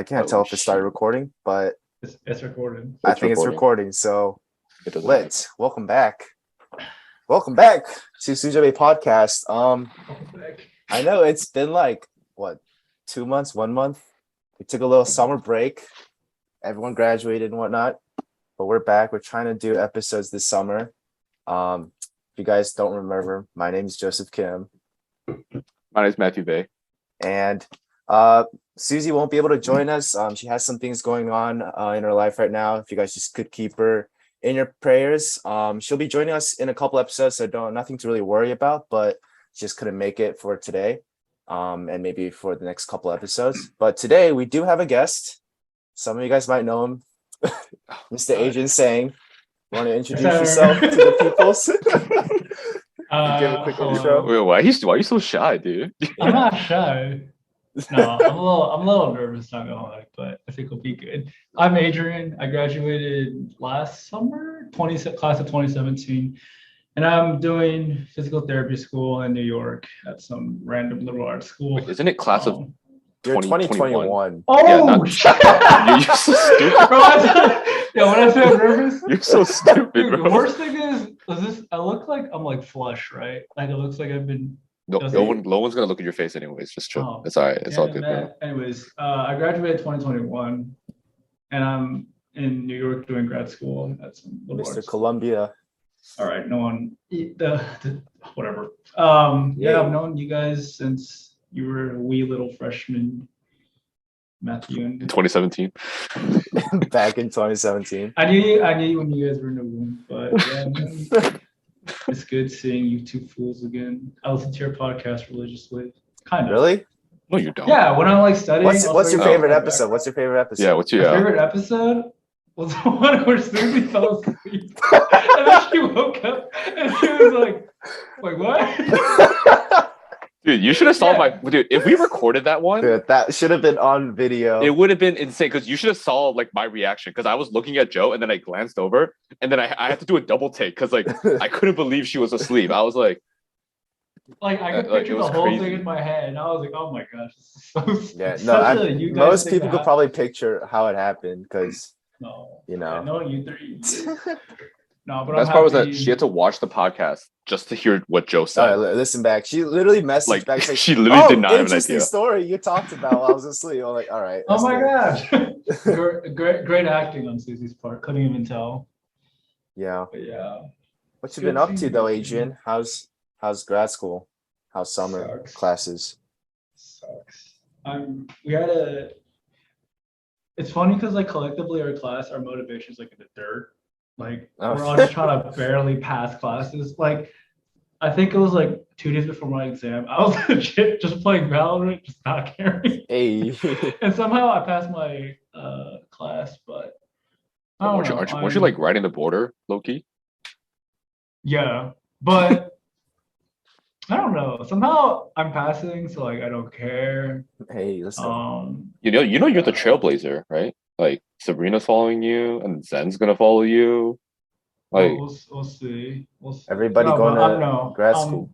I can't tell if it started recording, but it's recorded. I think it's recording. So welcome back. Welcome back to SUJOBAE podcast. I know it's been like 2 months, 1 month. We took a little summer break. Everyone graduated and whatnot, but we're back. We're trying to do episodes this summer. If you guys don't remember, my name is Joseph Kim. My name is Matthew Bae. And Suzie won't be able to join us. She has some things going on in her life right now. If you guys just could keep her in your prayers. She'll be joining us in a couple episodes, so nothing to really worry about, but just couldn't make it for today. And maybe for the next couple episodes. But today we do have a guest. Some of you guys might know him. Mr. Adrian Tsang. You want to introduce yourself to the peoples? Give a quick intro. Wait, why are you so shy, dude? I'm not shy. No, I'm a little nervous, not gonna lie, but I think it'll be good. I'm Adrian. I graduated last summer, class of 2017, and I'm doing physical therapy school in New York at some random liberal arts school. Wait, isn't it class of 2021? Oh, yeah, you're so stupid. Bro, when I say I'm nervous, you're so stupid, dude, bro. the worst thing is this. I look like I'm like flush, right? Like it looks like I've been. No one's gonna look at your face anyways. Just chill. Oh, it's all right. It's all good, bro. Anyways, I graduated 2021, and I'm in New York doing grad school at some Mr. Columbia. All right, no one, whatever. Yeah, I've known you guys since you were a wee little freshman, Matthew. In 2017. Back in 2017. I knew you when you guys were in the room, but yeah, man, it's good seeing you two fools again. I listen to your podcast religiously. Kind of. Really? No, you don't. Yeah, when I'm like studying. What's your favorite episode? What's your favorite episode? Yeah, what's your favorite episode? Was the one where Suzie fell asleep, and then she woke up and she was like what? Dude, you should have saw dude. If we recorded that one, dude, that should have been on video. It would have been insane because you should have saw like my reaction because I was looking at Joe and then I glanced over and then I had to do a double take because like I couldn't believe she was asleep. I was like I could picture the whole thing in my head, and I was like, oh my gosh, this is so. Yeah, most people could probably picture how it happened because no, you three. No, but the best part was that she had to watch the podcast just to hear what Joe said. Listen back. She literally messaged back. Like, she literally did not have an interesting idea. Story you talked about while I was asleep. I'm like, all right. Oh my gosh. Great acting on Susie's part. Couldn't even tell. Yeah. But yeah. What you been up to though, Adrian? How's grad school? How's summer classes? Sucks. It's funny because like collectively our class, our motivation is like in the dirt. Like we're all just trying to barely pass classes. Like I think it was like 2 days before my exam, I was legit just playing Valorant, just not caring. Hey. And somehow I passed my class, but I don't know. Weren't you like right in the border, low key? Yeah, but I don't know. Somehow I'm passing, so like I don't care. Hey, listen. You know you're the trailblazer, right? Like Sabrina's following you, and Zen's gonna follow you. Like we'll see. Everybody going to grad school.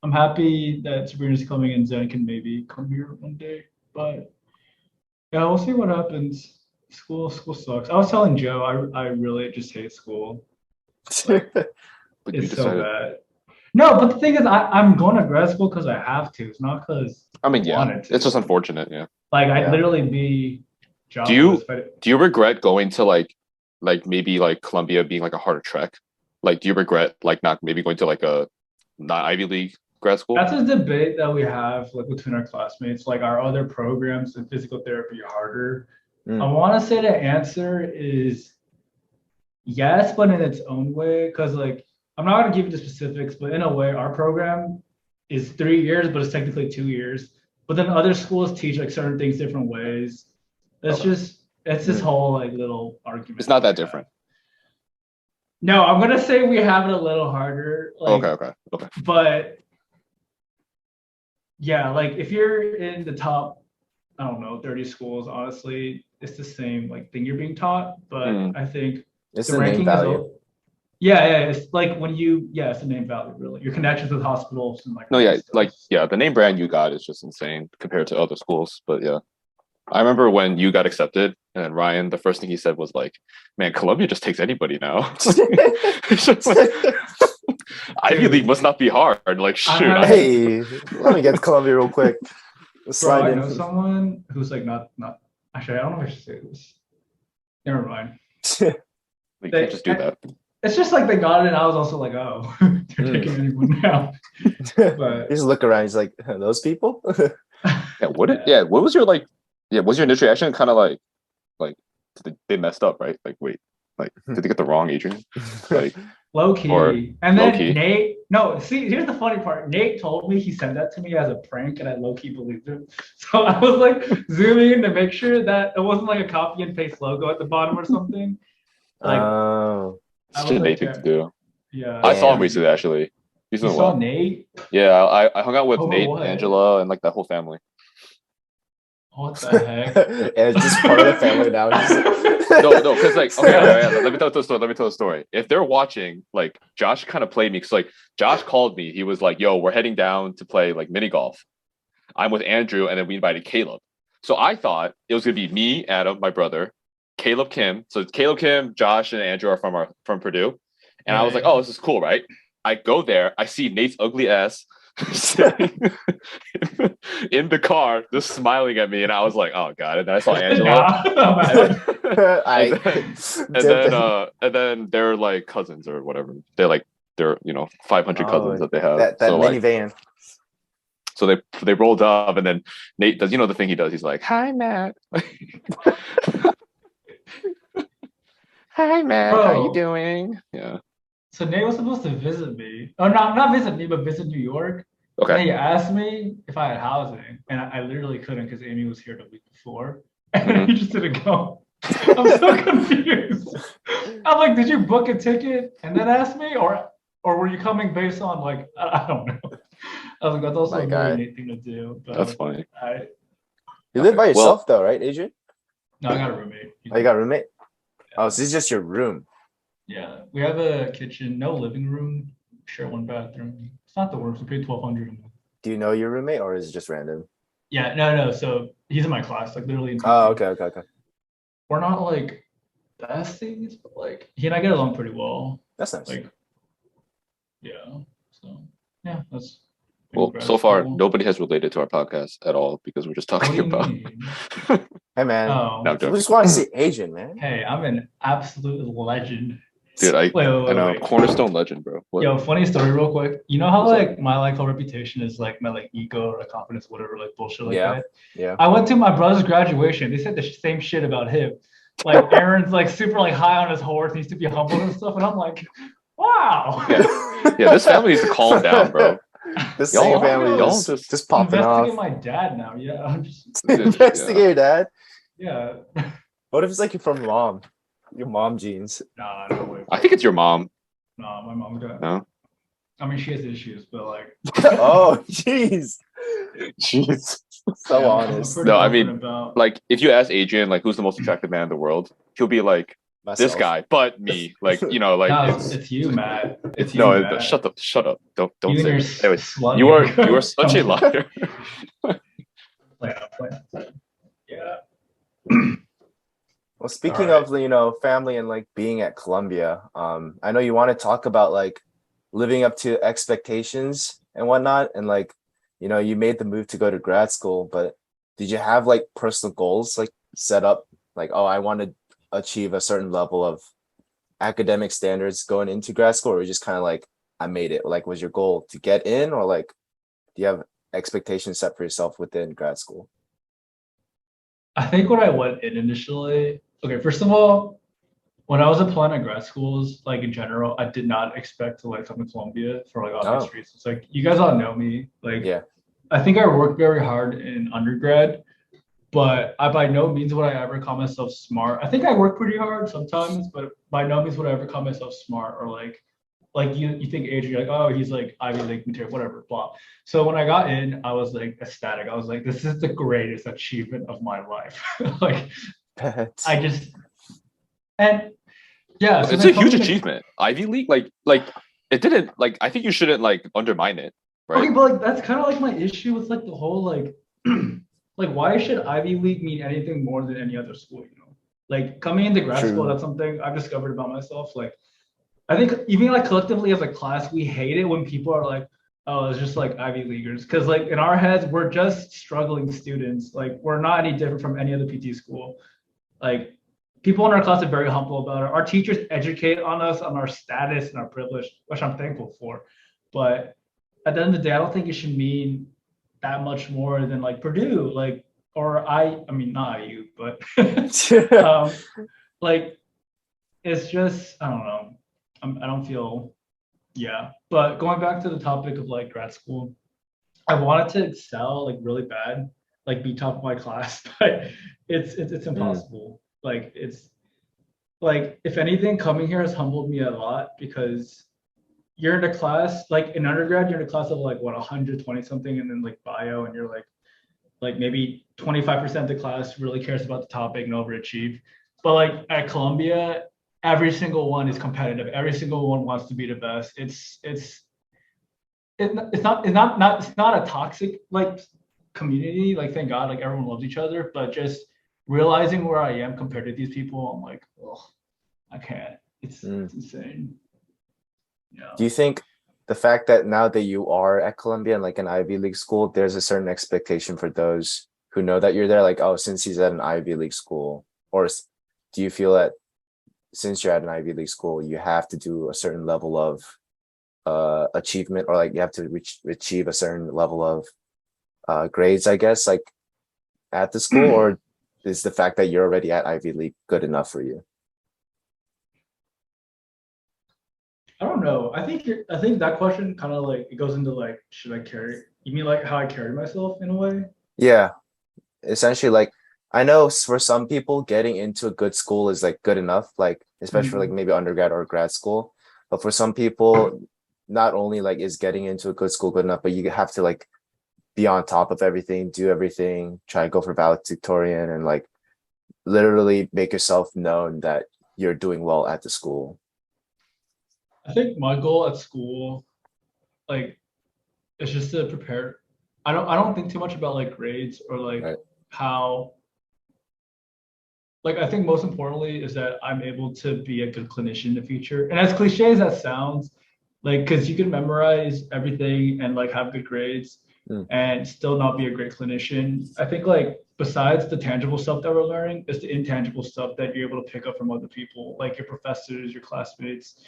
I'm happy that Sabrina's coming and Zen can maybe come here one day. But yeah, we'll see what happens. School sucks. I was telling Joe, I really just hate school. Like, it's so bad. No, but the thing is, I'm going to grad school because I have to. It's not because I wanted to. It's just unfortunate. Yeah. Like I'd literally be. Do you regret going to like maybe like Columbia being like a harder trek? Like, do you regret like not maybe going to like a not Ivy League grad school? That's a debate that we have like between our classmates. Like, our other programs in physical therapy are harder. I want to say the answer is yes, but in its own way. Because like I'm not gonna give you the specifics, but in a way, our program is 3 years, but it's technically 2 years. But then other schools teach like certain things different ways. It's this whole like little argument. It's not that different. No, I'm gonna say we have it a little harder. Like, okay. But yeah, like if you're in the top, I don't know, 30 schools, honestly, it's the same like thing you're being taught. But I think it's the ranking value. It's like when it's the name value really. Your connections with hospitals and like. No, yeah, like the name brand you got is just insane compared to other schools. But yeah. I remember when you got accepted, and then Ryan, the first thing he said was like, "Man, Columbia just takes anybody now." It's just like, Ivy League must not be hard. Like, shoot. Hey, let me get to Columbia real quick. Bro, Slide I in. know someone who's like not. Actually, I don't know if I should say this. Never mind. You can't just do that. It's just like they got it, and I was also like, oh, they're taking anyone now. But You just look around. He's like, those people. Yeah. What was your like? Yeah. Was your initial reaction kind of like they messed up, right? Like, wait, like did they get the wrong Adrian? Like low key. Or And then low-key. Nate, no, see, here's the funny part. Nate told me he sent that to me as a prank, and I low key believed him. So I was like zooming in to make sure that it wasn't like a copy and paste logo at the bottom or something. Like, Oh. I it's was just like, Nate thing to do. yeah. I saw him Damn. recently, actually. He's You doing saw well. Nate? Yeah, I hung out with Over Nate, what? Angela, and like that whole family. What the heck? Yeah, it's just part of the family now. No, because like, okay, let me tell the story. If they're watching, like, Josh kind of played me because like Josh called me. He was like, "Yo, we're heading down to play like mini golf." I'm with Andrew, and then we invited Caleb. So I thought it was gonna be me, Adam, my brother, Caleb, Kim. So Caleb, Kim, Josh, and Andrew are from Purdue, and I was like, "Oh, this is cool, right?" I go there, I see Nate's ugly ass sitting in the car, just smiling at me, and I was like, "Oh god!" And then I saw Angela. And then they're like cousins or whatever. They're 500 cousins that they have. That so minivan. like, so they rolled up, and then Nate does the thing he does. He's like, "Hi, Matt." Hi, Matt. Bro. How you doing? Yeah. So Nate was supposed to visit me. Oh, not visit me, but visit New York. Okay. And he asked me if I had housing, and I literally couldn't because Amy was here the week before, and he just didn't go. I'm so confused. I'm like, did you book a ticket and then ask me, or were you coming based on like I don't know? I was like, that's also a very neat thing to do. But that's funny. You live by yourself though, right, Adrian? No, I got a roommate. Oh, you got a roommate? Yeah. Oh, so this is just your room. Yeah, we have a kitchen, no living room, share one bathroom. It's not the worst. We paid $1,200 a month. Do you know your roommate, or is it just random? Yeah, no. So he's in my class, like literally. Oh, okay. We're not like besties, but like he and I get along pretty well. That's nice. Like, yeah. So yeah, that's. Well, so far nobody has related to our podcast at all because we're just talking about. Hey man, no, we just want to see Adrian, man. Hey, I'm an absolute legend. Dude, I know, wait. cornerstone legend, bro. What? Yo, funny story real quick. You know how like my whole reputation is like my like ego or confidence, whatever, like bullshit like that? Yeah. I went to my brother's graduation. They said the same shit about him. Like Aaron's like super like high on his horse, needs to be humble and stuff. And I'm like, wow. Yeah, this family needs to calm down, bro. This family y'all just popping off. Investigate my dad now. Yeah. I'm just investigate your dad. Yeah. What if it's like you're from mom? Your mom genes. Nah, no way. I think it's your mom. Nah, my mom got. No. I mean, she has issues, but like. Oh, jeez. So yeah, honest. No, I mean, like, if you ask Adrian, like, who's the most attractive man in the world, he'll be like, myself. This guy, but me. Like, like. No, it's you, Matt. It's you, no, Matt. Shut up. Don't you say it. Anyways, you are such a liar. Yeah. Well, speaking of family and like being at Columbia, I know you want to talk about like living up to expectations and whatnot, and like you made the move to go to grad school, but did you have like personal goals like set up, like, oh, I want to achieve a certain level of academic standards going into grad school, or just kind of like I made it? Like, was your goal to get in, or like do you have expectations set for yourself within grad school? I think when I went in initially, okay, first of all, when I was applying at grad schools, like in general, I did not expect to like come to Columbia for like obvious reasons. Like you guys all know me. Like, yeah, I think I worked very hard in undergrad, but I by no means would I ever call myself smart. I think I work pretty hard sometimes, but by no means would I ever call myself smart or like you think Adrian, like, oh, he's like Ivy League material, whatever, blah. So when I got in, I was like ecstatic. I was like, this is the greatest achievement of my life. Like, I just, and yeah. So it's a huge achievement. Ivy League, like it didn't, like, I think you shouldn't like undermine it, right? Okay, but like that's kind of like my issue with like the whole like like, why should Ivy League mean anything more than any other school, you know? Like, coming into grad school, True. that's something I've discovered about myself. Like, I think even like collectively as a class, we hate it when people are like, oh, it's just like Ivy Leaguers. Because like in our heads, we're just struggling students. Like, we're not any different from any other PT school. Like, people in our class are very humble about it. Our teachers educate on us on our status and our privilege, which I'm thankful for. But at the end of the day, I don't think it should mean that much more than like Purdue, like, or I mean not IU, but um, like it's just I don't know. I don't feel yeah. But going back to the topic of like grad school, I wanted to excel like really bad, like be top of my class, but it's impossible. Like it's like if anything, coming here has humbled me a lot because you're in a class like in undergrad, you're in a class of like what 120 something, and then like bio, and you're like maybe 25% of the class really cares about the topic and overachieve. But like at Columbia, every single one is competitive. Every single one wants to be the best. It's not a toxic like community. Like thank God, like everyone loves each other. But just realizing where I am compared to these people, I'm like, oh, I can't. It's insane. Yeah. Do you think the fact that now that you are at Columbia and like an Ivy League school, there's a certain expectation for those who know that you're there, like, oh, since he's at an Ivy League school, or do you feel that since you're at an Ivy League school, you have to do a certain level of achievement, or like you have to achieve a certain level of grades, I guess, like at the school, or is the fact that you're already at Ivy League good enough for you? I don't know. I think that question kind of like it goes into like, should I carry? You mean like how I carry myself in a way? Yeah, essentially, like I know for some people getting into a good school is like good enough, like especially for like maybe undergrad or grad school. But for some people, not only like is getting into a good school good enough, but you have to like be on top of everything, do everything, try to go for valedictorian, and like literally make yourself known that you're doing well at the school. I think my goal at school, like, is just to prepare. I don't think too much about like grades or like Right. how. Like I think most importantly is that I'm able to be a good clinician in the future. And as cliche as that sounds, like because you can memorize everything and like have good grades and still not be a great clinician. I think like besides the tangible stuff that we're learning, it's the intangible stuff that you're able to pick up from other people, like your professors, your classmates.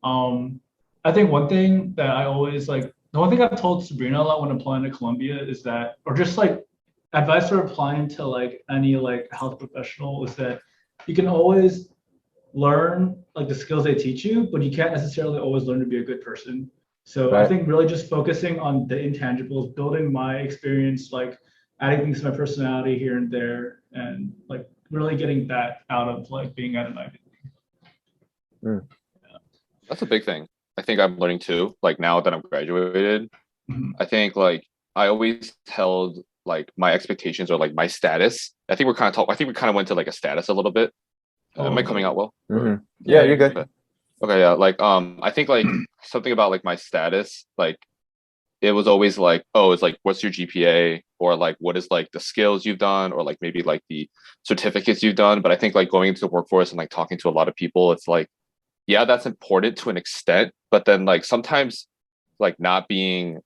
I think one thing that I always like, the one thing I've told Sabrina a lot when applying to Columbia is that, or just like advice for applying to like any like health professional is that you can always learn like the skills they teach you, but you can't necessarily always learn to be a good person. So I Right. think really just focusing on the intangibles, building my experience, like adding things to my personality here and there, and like really getting that out of like being at an Ivy League. That's a big thing. I think I'm learning too. Like now that I'm graduated, I think like I always held like my expectations or like my status. I think I think we kind of went to like a status a little bit. Am I coming out well? Yeah, you're good. Okay, yeah. Like I think like something about like my status, like it was always like, oh, it's like what's your GPA, or like what is like the skills you've done, or like maybe like the certificates you've done. But I think like going into the workforce and like talking to a lot of people, it's like, yeah, that's important to an extent, but then like sometimes like not being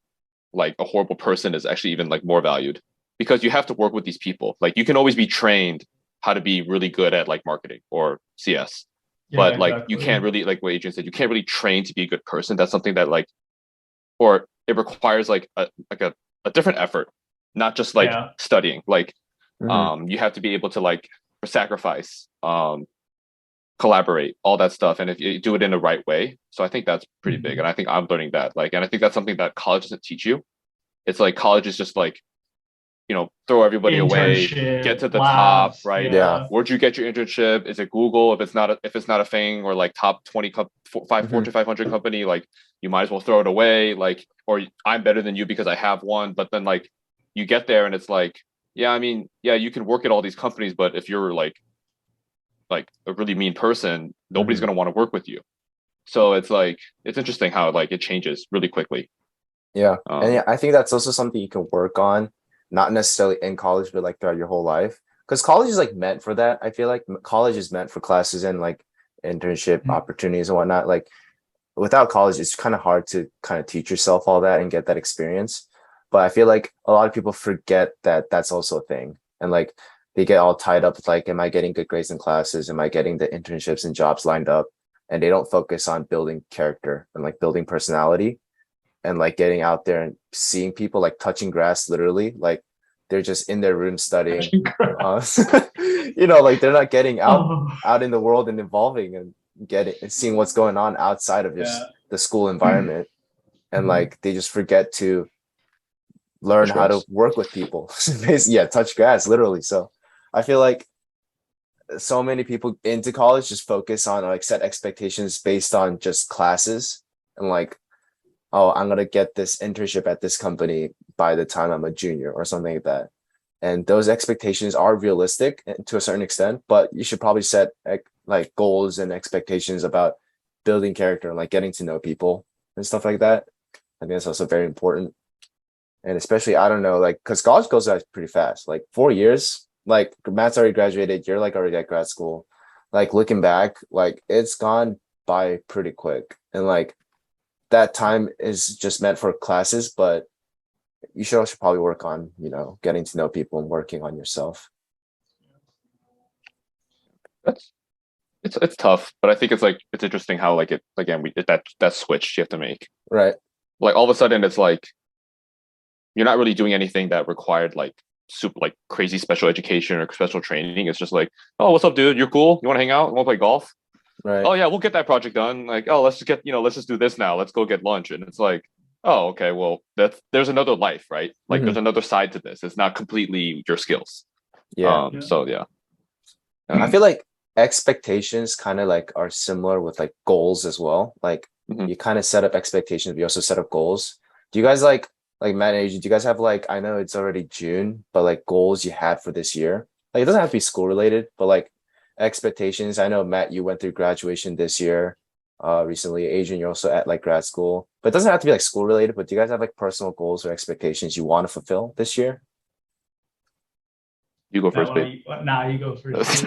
like a horrible person is actually even like more valued, because you have to work with these people. Like you can always be trained how to be really good at like marketing or CS, but like you can't really, like what Adrian said, you can't really train to be a good person. That's something that like, or it requires like a different effort, not just like studying. Like you have to be able to like sacrifice, collaborate, all that stuff, and if you do it in the right way. So I think that's pretty big, and I think I'm learning that. Like, and I think that's something that college doesn't teach you. It's like college is just like, you know, throw everybody away, get to the top, right? Yeah. Where'd you get your internship? Is it Google? If it's not a thing, or like top 20 Fortune 500 company, like you might as well throw it away. Like, or I'm better than you because I have one. But then like you get there and it's like, yeah, I mean, yeah, you can work at all these companies, but if you're like a really mean person, nobody's going to want to work with you. So it's like, it's interesting how like it changes really quickly. Yeah. And yeah, I think that's also something you can work on not necessarily in college, but like throughout your whole life. Because college is like meant for that. I feel like college is meant for classes and like internship opportunities and whatnot. Like without college, it's kind of hard to kind of teach yourself all that and get that experience. But I feel like a lot of people forget that that's also a thing. And like they get all tied up with like, am I getting good grades in classes? Am I getting the internships and jobs lined up? And they don't focus on building character and like building personality and like getting out there and seeing people, like touching grass, literally. Like they're just in their room studying. Like they're not getting out in the world and evolving and getting and seeing what's going on outside of just the school environment. And like they just forget to learn how to work with people. Touch grass, literally. So I feel like so many people into college just focus on like set expectations based on just classes and like, oh, I'm gonna get this internship at this company by the time I'm a junior or something like that. And those expectations are realistic to a certain extent, but you should probably set like goals and expectations about building character and like getting to know people and stuff like that. I think that's also very important. And especially, I don't know, like, because college goes by pretty fast, like 4 years, like Matt's already graduated, you're like already at grad school. Like looking back, like it's gone by pretty quick. And like that time is just meant for classes, but you should also probably work on, getting to know people and working on yourself. It's tough, but I think it's interesting how like it again that switch you have to make. Right. Like all of a sudden it's like you're not really doing anything that required like super like crazy special education or special training. It's just like, oh, what's up, dude? You're cool. You want to hang out? You want to play golf? Right. Oh yeah, we'll get that project done. Like, oh, let's just do this now. Let's go get lunch. And it's like, oh, okay, well, there's another life, right? Like there's another side to this. It's not completely your skills. So yeah. I feel like expectations kind of like are similar with like goals as well. Like you kind of set up expectations, but you also set up goals. Do you guys like Matt and Adrian, do you guys have like, I know it's already June, but like goals you had for this year? Like it doesn't have to be school related, but like expectations. I know Matt, you went through graduation this year recently. Adrian, you're also at like grad school, but it doesn't have to be like school related. But do you guys have like personal goals or expectations you want to fulfill this year? You go first, babe. You go first.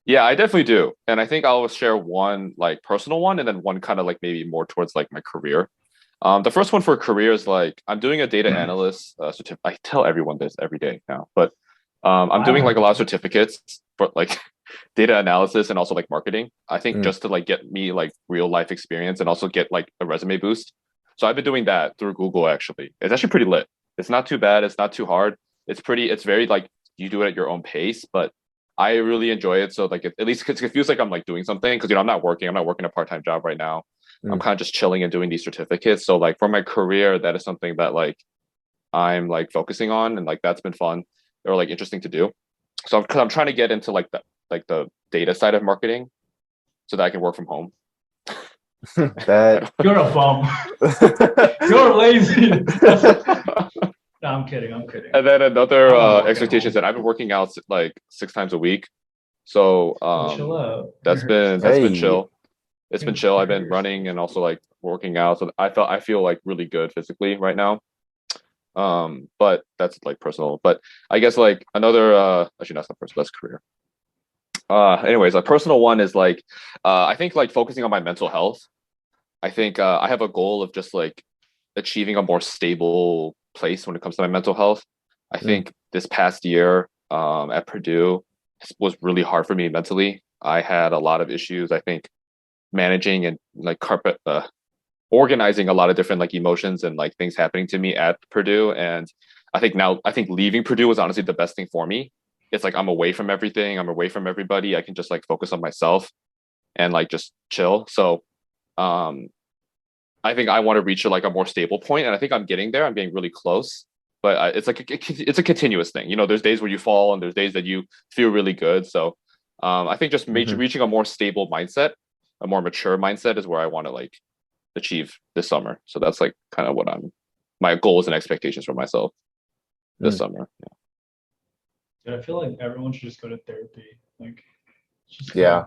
Yeah, I definitely do. And I think I'll share one like personal one and then one kind of like maybe more towards like my career. The first one for career is like I'm doing a data analyst certificate. I tell everyone this every day now, but I'm doing like a lot of certificates for like data analysis and also like marketing. I think just to like get me like real life experience and also get like a resume boost. So I've been doing that through Google actually. It's actually pretty lit. It's not too bad. It's not too hard. It's very like you do it at your own pace, but I really enjoy it. So like at least it feels like I'm like doing something because I'm not working. I'm not working a part-time job right now. I'm kind of just chilling and doing these certificates. So like for my career, that is something that like I'm like focusing on and like that's been fun or like interesting to do. So I'm trying to get into like the data side of marketing so that I can work from home. You're a bum. You're lazy. No, I'm kidding. And then another expectation is that I've been working out like 6 times a week. So chill out. That's been chill. It's been chill. I've been running and also like working out. So I feel like really good physically right now. But that's like personal. But I guess like another actually that's not personal, that's career. Anyways, a personal one is like I think like focusing on my mental health. I think I have a goal of just like achieving a more stable place when it comes to my mental health. I think this past year at Purdue was really hard for me mentally. I had a lot of issues, I think, managing and like organizing a lot of different like emotions and like things happening to me at Purdue. And I think leaving Purdue was honestly the best thing for me. It's like I'm away from everything. I'm away from everybody. I can just like focus on myself and like just chill. So I think I want to reach like a more stable point, and I think I'm getting there. I'm getting really close, but it's like it's a continuous thing. There's days where you fall, and there's days that you feel really good. So I think just reaching a more stable mindset, a more mature mindset, is where I want to like achieve this summer. So that's like kind of what my goals and expectations for myself this summer. Dude, I feel like everyone should just go to therapy. Like, yeah.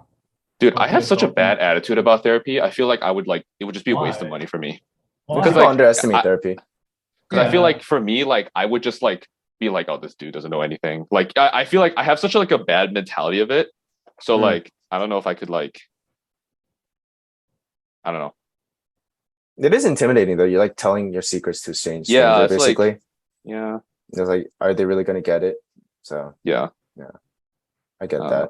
Dude, I have such a bad attitude about therapy. I feel like it would just be a waste of money for me. Because people underestimate therapy. Because I feel Yeah. like for me, like I would just like be like, oh, this dude doesn't know anything. Like I feel like I have such like a bad mentality of it. So Mm. like I don't know if I could like I don't know. It is intimidating though. You're like telling your secrets to a Yeah, stranger, it's like basically. yeah, It's like, are they really gonna get it? So yeah. yeah, I get Uh, that.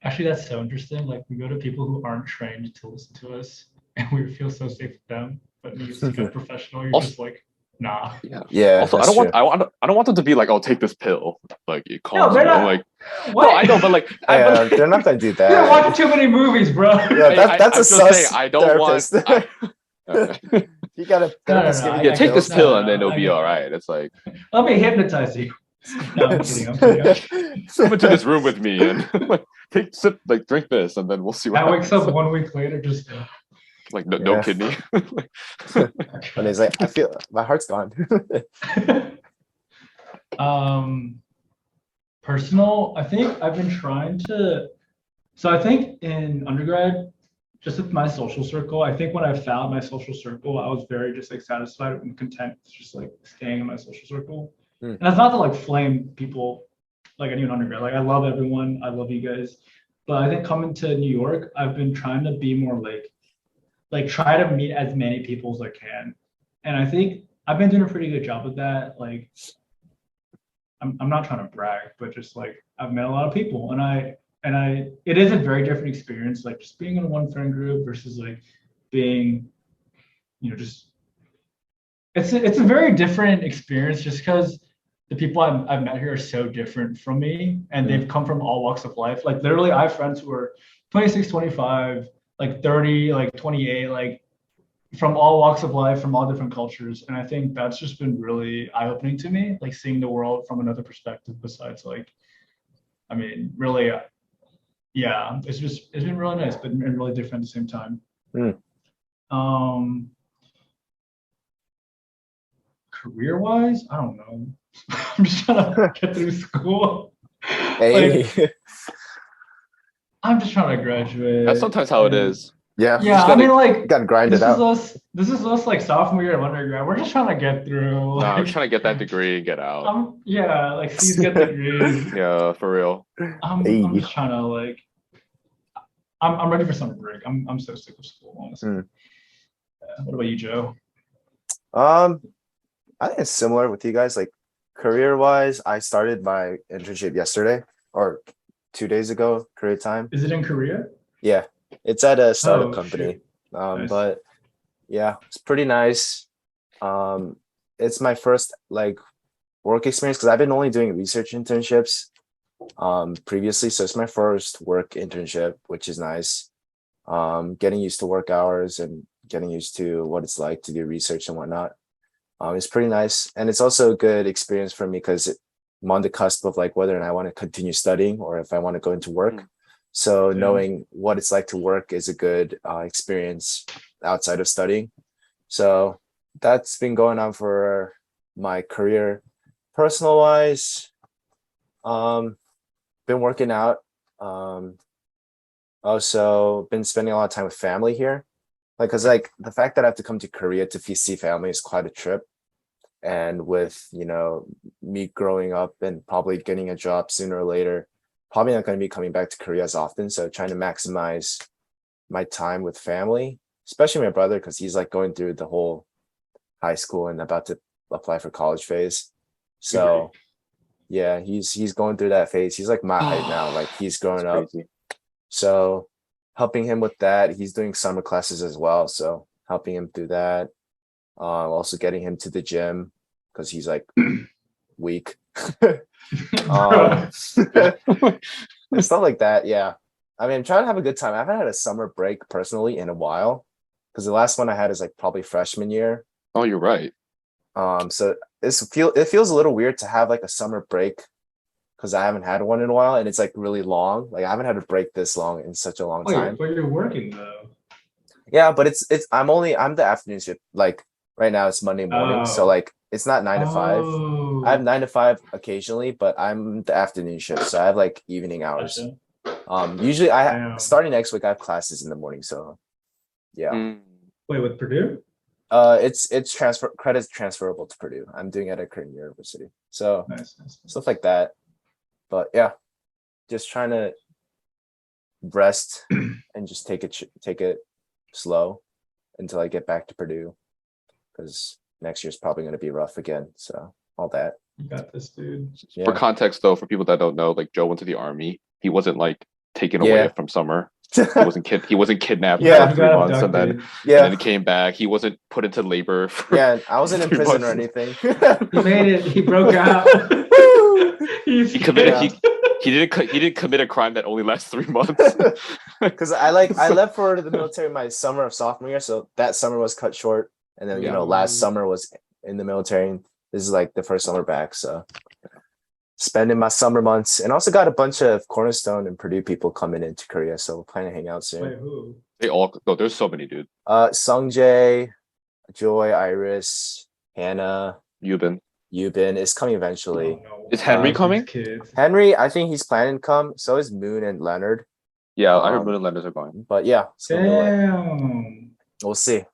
Actually, that's so interesting. Like we go to people who aren't trained to listen to us, and we feel so safe with them. But when you speak as a professional, you're Also, just like, nah. yeah. Yeah, Also, that's true. I don't want them to be like, oh, take this pill. Like it No, calms they're you. I'm not. like, What? no, I know, but like, Yeah, they're not gonna do You don't watch that. too many movies, bro. Yeah, that's I'm a just saying, sus I don't want. therapist. You got a No, therapist no, giving I you Yeah, take this pills. no, pill no, and then no, it'll I be get all that. right. It's like, Let me hypnotize you. No, I'm kidding. I'm kidding. come into this room with me and like take sip, like drink this, and then we'll see what I wakes happens. up 1 week later, just Like no, no Yeah. kidney. And he's like, I feel my heart's gone. Personal. I think I've been trying to. So I think in undergrad, just with my social circle, I think when I found my social circle, I was very just like satisfied and content with just like staying in my social circle. Hmm. And that's not to like flame people like I do in undergrad. Like I love everyone. I love you guys. But I think coming to New York, I've been trying to be more like try to meet as many people as I can. And I think I've been doing a pretty good job with that. Like I'm not trying to brag, but just like I've met a lot of people and it is a very different experience, like just being in one friend group versus like being, just it's a very different experience just because the people I've met here are so different from me and they've come from all walks of life. Like literally I have friends who are 26, 25, like 30, like 28, like from all walks of life, from all different cultures. And I think that's just been really eye-opening to me, like seeing the world from another perspective besides like, I mean, really, yeah, it's been really nice, but and really different at the same time. Mm. Career-wise, I don't know. I'm just trying to get through school. Hey. Like, I'm just trying to graduate. That's sometimes how it is. Yeah. Yeah, gotta- I mean, like, You gotta grind this it is out. this is us like sophomore year of undergrad. We're just trying to get through. No, I'm Like, trying to get that degree and get out. yeah, like C's get degrees. Yeah, for real. I'm Hey. just trying to like, I'm ready for summer break. I'm so sick of school, honestly. Yeah. What about you, Joe? I think it's similar with you guys. Like career wise, I started my internship yesterday or 2 days ago, career time. Is it in Korea? Yeah, it's at a startup Oh, company. shoot. Nice. But yeah, it's pretty nice. It's my first like work experience because I've been only doing research internships previously. So it's my first work internship, which is nice. Getting used to work hours and getting used to what it's like to do research and whatnot. It's pretty nice. And it's also a good experience for me because I'm on the cusp of like whether or not I want to continue studying or if I want to go into work. So Yeah. knowing what it's like to work is a good experience outside of studying. So that's been going on for my career. Personal wise, been working out. Also been spending a lot of time with family here. Like, cause like the fact that I have to come to Korea to see family is quite a trip. And with, me growing up and probably getting a job sooner or later, probably not going to be coming back to Korea as often. So trying to maximize my time with family, especially my brother, because he's like going through the whole high school and about to apply for college phase. So yeah, he's going through that phase. He's like my height now, like he's growing up. Crazy. So helping him with that. He's doing summer classes as well. So helping him through that. Also getting him to the gym because he's like weak. Stuff like that. Yeah. I mean, I'm trying to have a good time. I haven't had a summer break personally in a while because the last one I had is like probably freshman year. Oh, you're right. So it feels a little weird to have like a summer break because I haven't had one in a while and it's like really long. Like I haven't had a break this long in such a long time. Wait, but you're working though. Yeah, but I'm the afternoon shift. Like right now it's Monday morning. So Oh. like it's not 9 to 5. Oh. I have 9 to 5 occasionally, but I'm the afternoon shift. So I have like evening hours. Gotcha. Usually Damn. starting next week I have classes in the morning. So yeah. Wait, with Purdue? It's credits transferable to Purdue. I'm doing it at Korean University, so Nice. stuff like that. But yeah, just trying to rest and just take it slow until I get back to Purdue, because next year's probably going to be rough again. So all that. You got this, dude. Yeah. For context, though, for people that don't know, like Joe went to the army. He wasn't like taken away from summer. He wasn't kidnapped Yeah. for 3 months and then Yeah, he came back. He wasn't put into labor. yeah. I wasn't in 3 prison or months. anything. He made it. He broke out. He committed. He didn't commit a crime that only lasts 3 months. Because I left for the military my summer of sophomore year, so that summer was cut short, and then Yeah. last summer was in the military. And this is like the first summer back, so spending my summer months, and also got a bunch of Cornerstone and Purdue people coming into Korea, so we're planning to hang out soon. Wait, who? They all. No, there's so many, dude. Sungjae, Joy, Iris, Hannah, Yubin. Yubin is coming eventually. Oh, no. Is Henry These coming? Kids. Henry, I think he's planning to come. So is Moon and Leonard. Yeah, I heard Um, Moon and Lenders are going. But yeah, it's gonna be lit. Damn. We'll see.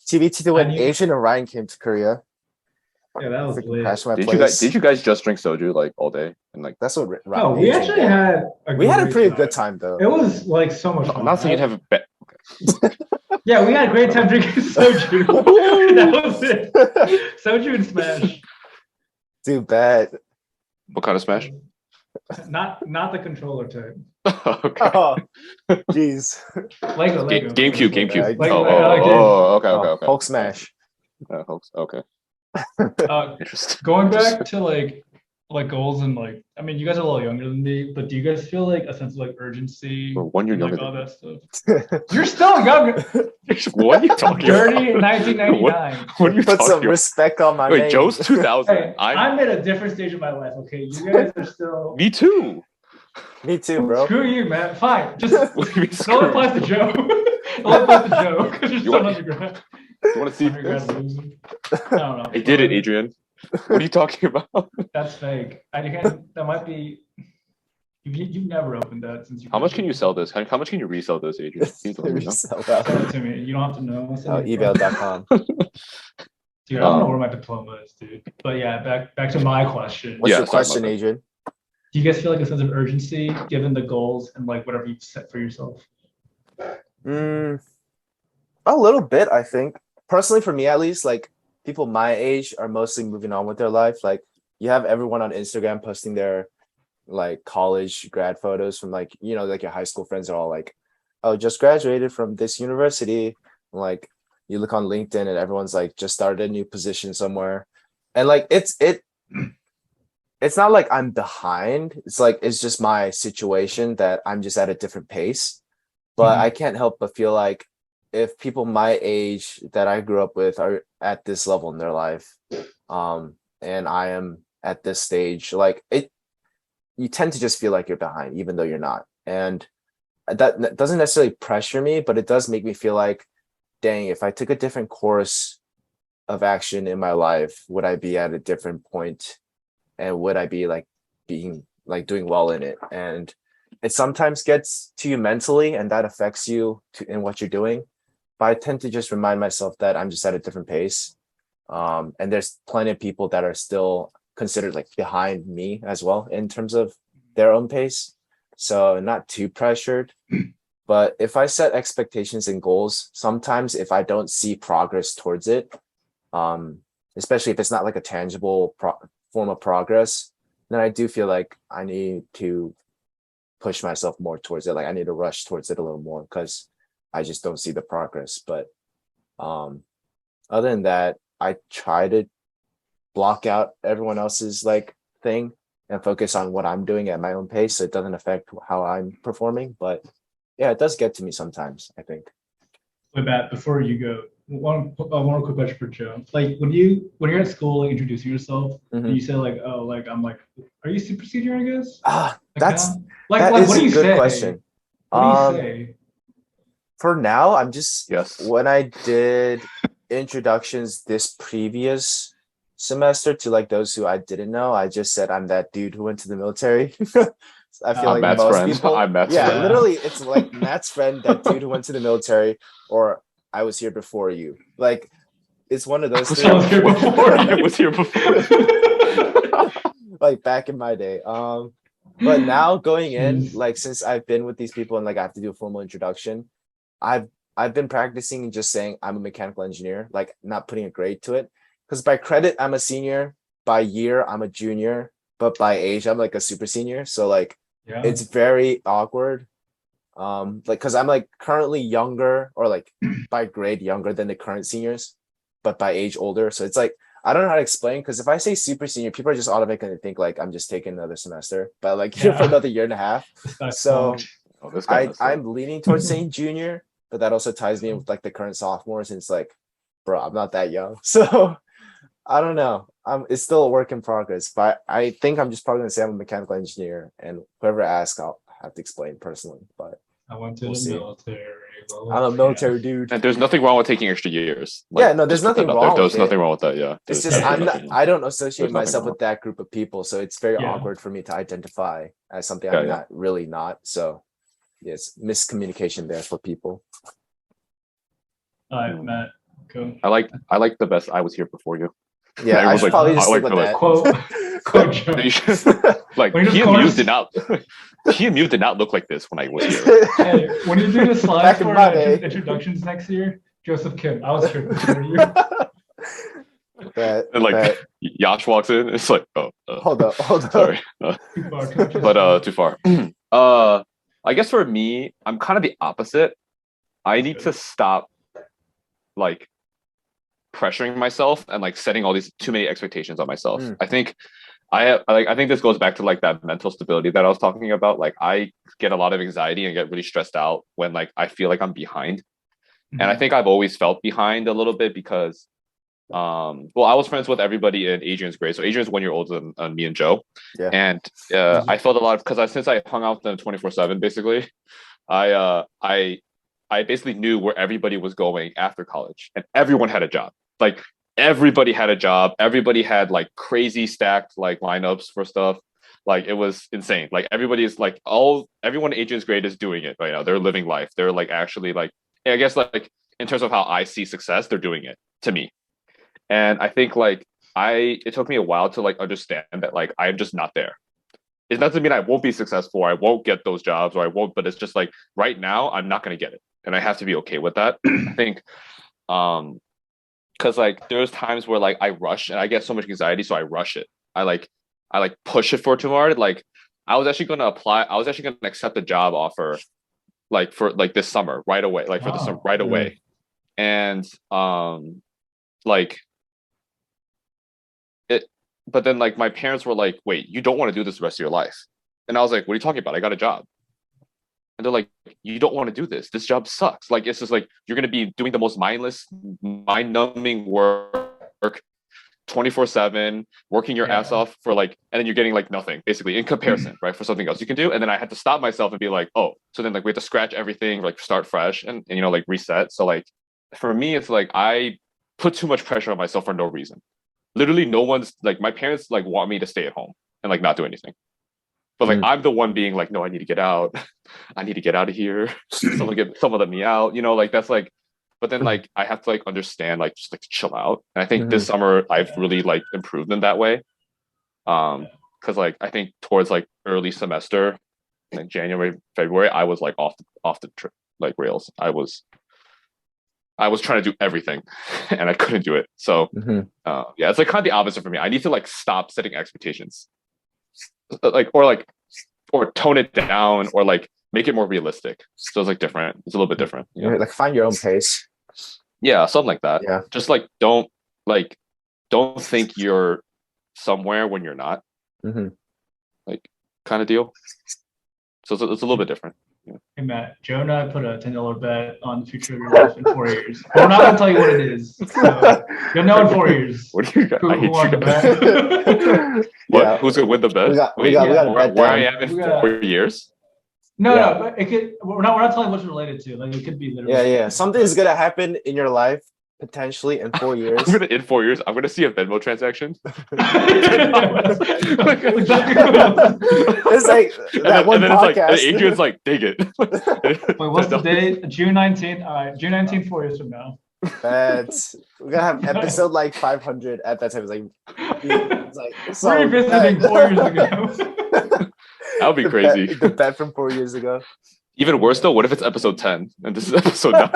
TBT when And you- Asian and Ryan came to Korea. Yeah, that was Freaking lit. crashed my Did place. you guys just drink soju like all day and like? That's what Ryan. No, we Asian actually did. had We had a great pretty good time though. It was like so much fun. I'm not saying you'd have a bet. Yeah, we had a great time drinking soju. That was it. Soju and Smash. Too bad. What kind of smash? Not the controller type. Okay. Oh, jeez. Lego. GameCube. Like- Okay. Hulk smash. Okay. Uh, Interesting. going back to like goals and like, I mean, you guys are a little younger than me, but do you guys feel like a sense of like urgency? We're 1 year and, like, younger all than that stuff. You're still younger. What are you talking Dirty in about? 1999. What are you Put some talking about? respect on my Wait, name. Joe's 2000. Hey, I'm at a different stage of my life. Okay, you guys are still. Me too. Me too, bro. Screw you, man. Fine. Just What do you mean, no screw one you? applies to Joe. No one applies to Joe because you're still want- undergrad. You want to see Undergrad this? loser. I don't know. I did it, Adrian. What are you talking about? That's fake. That might be. You've never opened that since you. How much can you sell this? How much can you resell this, Adrian? Can you let me know? Sell that. Send it to me. You don't have to know. I'll send Oh, you- eBay.com. Dude, I don't know where my diploma is, dude. But yeah, back to my question. What's Yeah, your sorry question, about that. Adrian? Do you guys feel like a sense of urgency given the goals and like whatever you've set for yourself? A little bit, I think. Personally, for me at least, like people my age are mostly moving on with their life. Like you have everyone on Instagram posting their like college grad photos from like, like your high school friends are all like, oh, just graduated from this university. Like you look on LinkedIn and everyone's like just started a new position somewhere. And like it's not like I'm behind. It's like it's just my situation that I'm just at a different pace. But I can't help but feel like if people my age that I grew up with are at this level in their life, and I am at this stage, like you tend to just feel like you're behind, even though you're not. And that doesn't necessarily pressure me, but it does make me feel like, dang, if I took a different course of action in my life, would I be at a different point? And would I be like being like doing well in it? And it sometimes gets to you mentally, and that affects you in what you're doing. But I tend to just remind myself that I'm just at a different pace. And there's plenty of people that are still considered like behind me as well in terms of their own pace. So not too pressured. But if I set expectations and goals, sometimes if I don't see progress towards it, especially if it's not like a tangible form of progress, then I do feel like I need to push myself more towards it. Like I need to rush towards it a little more because I just don't see the progress. But other than that, I try to block out everyone else's like thing and focus on what I'm doing at my own pace so it doesn't affect how I'm performing. But yeah, it does get to me sometimes, I think. Wait, Matt, before you go, one quick question for Joe. Like when you're at school, like introducing yourself, and you say like, oh, like I'm like, are you super senior, I guess? Ah, Like, that like is what do a you good say? question. What do you say? For now, I'm just Yes. when I did introductions this previous semester to like those who I didn't know, I just said I'm that dude who went to the military. I feel I'm like Matt's most friend. people, I'm Matt's yeah, friend. literally, it's like Matt's friend, that dude who went to the military, or I was here before you. Like it's one of those I was here things. before. I was here before. Like back in my day. But now going in, Jeez. like since I've been with these people and like I have to do a formal introduction, I've been practicing just saying I'm a mechanical engineer, like not putting a grade to it. Because by credit, I'm a senior. By year, I'm a junior. But by age, I'm like a super senior. So like Yeah. it's very awkward. Like because I'm like currently younger or like by grade younger than the current seniors, but by age older. So it's like I don't know how to explain because if I say super senior, people are just automatically gonna think like I'm just taking another semester, but like here for Yeah. another year and a half. This guy's So punked. Oh, this guy messed up. I'm leaning towards saying junior, but that also ties me in with like the current sophomores, and it's like, bro, I'm not that young. So I don't know. It's still a work in progress, but I think I'm just probably gonna say I'm a mechanical engineer, and whoever asks, I'll have to explain personally. But I went to We'll the see. military. I'm a military dude. And there's nothing wrong with taking extra years. Yeah, no, there's just put nothing that out there. wrong There's with nothing it. wrong with that. Yeah. It's There's just I'm absolutely not. I don't associate There's nothing myself wrong. with that group of people, so it's very Yeah. awkward for me to identify as something Yeah, I'm yeah. not really not. So, yes, miscommunication there for people. All right, Matt. Go. I like the best. I was here before you. Yeah, I Everyone's should like, probably I just stick like with the, that. Quote You Joe. should- like When you just PMU chorus- did not. PMU did not look like this when I was here. Hey, when you do the slides Back in for my day. introductions next year, Joseph Kim, I was here before you. That, And like that- Yash walks in, it's like, hold up. sorry, Too far, too much. but too far. I guess for me, I'm kind of the opposite. I need to stop like pressuring myself and like setting all these too many expectations on myself. Mm. I think I think this goes back to like that mental stability that I was talking about. Like I get a lot of anxiety and get really stressed out when like I feel like I'm behind. And I think I've always felt behind a little bit because well, I was friends with everybody in Adrian's grade. So Adrian's 1 year older than me and Joe. Yeah. And I felt a lot of because since I hung out with them 24/7 basically, I basically knew where everybody was going after college, and everyone had a job. Like everybody had a job. Everybody had like crazy stacked like lineups for stuff. Like it was insane. Like everybody is like everyone in Adrian's grade is doing it right now. They're living life. They're like actually like I guess like in terms of how I see success, they're doing it to me. And I think like it took me a while to like understand that like I'm just not there. It doesn't mean I won't be successful, or I won't get those jobs, or I won't, but it's just like right now I'm not gonna get it. And I have to be okay with that. I think because like there's times where like I rush and I get so much anxiety, so I rush it. I like push it for too hard. Like I was actually gonna accept a job offer like for like this summer right away, like for the summer right away. And like it, but then like my parents were like, wait, you don't want to do this the rest of your life. And I was like, what are you talking about? I got a job. And they're like, you don't want to do this. This job sucks. Like, it's just like, you're going to be doing the most mindless, mind-numbing work 24/7, working your ass off for like, and then you're getting like nothing, basically, in comparison, right, for something else you can do. And then I had to stop myself and be like, oh, so then like we have to scratch everything, like start fresh and you know, like reset. So like, for me, it's like, I put too much pressure on myself for no reason. Literally no one's like, my parents like want me to stay at home and like not do anything. But like I'm the one being like, no, I need to get out. I need to get out of here. Someone let me out. You know, like that's like. But then like I have to like understand like just like to chill out. And I think this summer I've really like improved in that way. Because like I think towards like early semester, like January, February, I was like off the trip like rails. I was trying to do everything, and I couldn't do it. So yeah, it's like kind of the opposite for me. I need to like stop setting expectations. Or tone it down or like make it more realistic. So it's like different. It's a little bit different. You know? Like find your own pace. Yeah, something like that. Yeah. Just like don't think you're somewhere when you're not. Like kind of deal. So it's a little bit different. Yeah. Hey Matt, Joe and I put a $10 bet on the future of your life in 4 years. But we're not gonna tell you what it is. So you'll know in 4 years. What do you got? Who I hate won you the bet. What? Yeah. Who's gonna win the bet? We got a bet where I down. am in We got- 4 years. No, Yeah. but it could. We're not telling what it's related to. Like it could be literally. Yeah. Something's gonna happen in your life potentially in 4 years. In 4 years, I'm gonna see a Venmo transaction. It's like that one and then podcast. It's like, and Adrian's like, dig it. Wait, what's the date? June 19th. All right, June 19th, 4 years from now. That's we're gonna have episode like 500 at that time. It's like so revisiting 4 years ago. That would be crazy. The bet from 4 years ago. Even worse though, what if it's episode 10 and this is episode 9?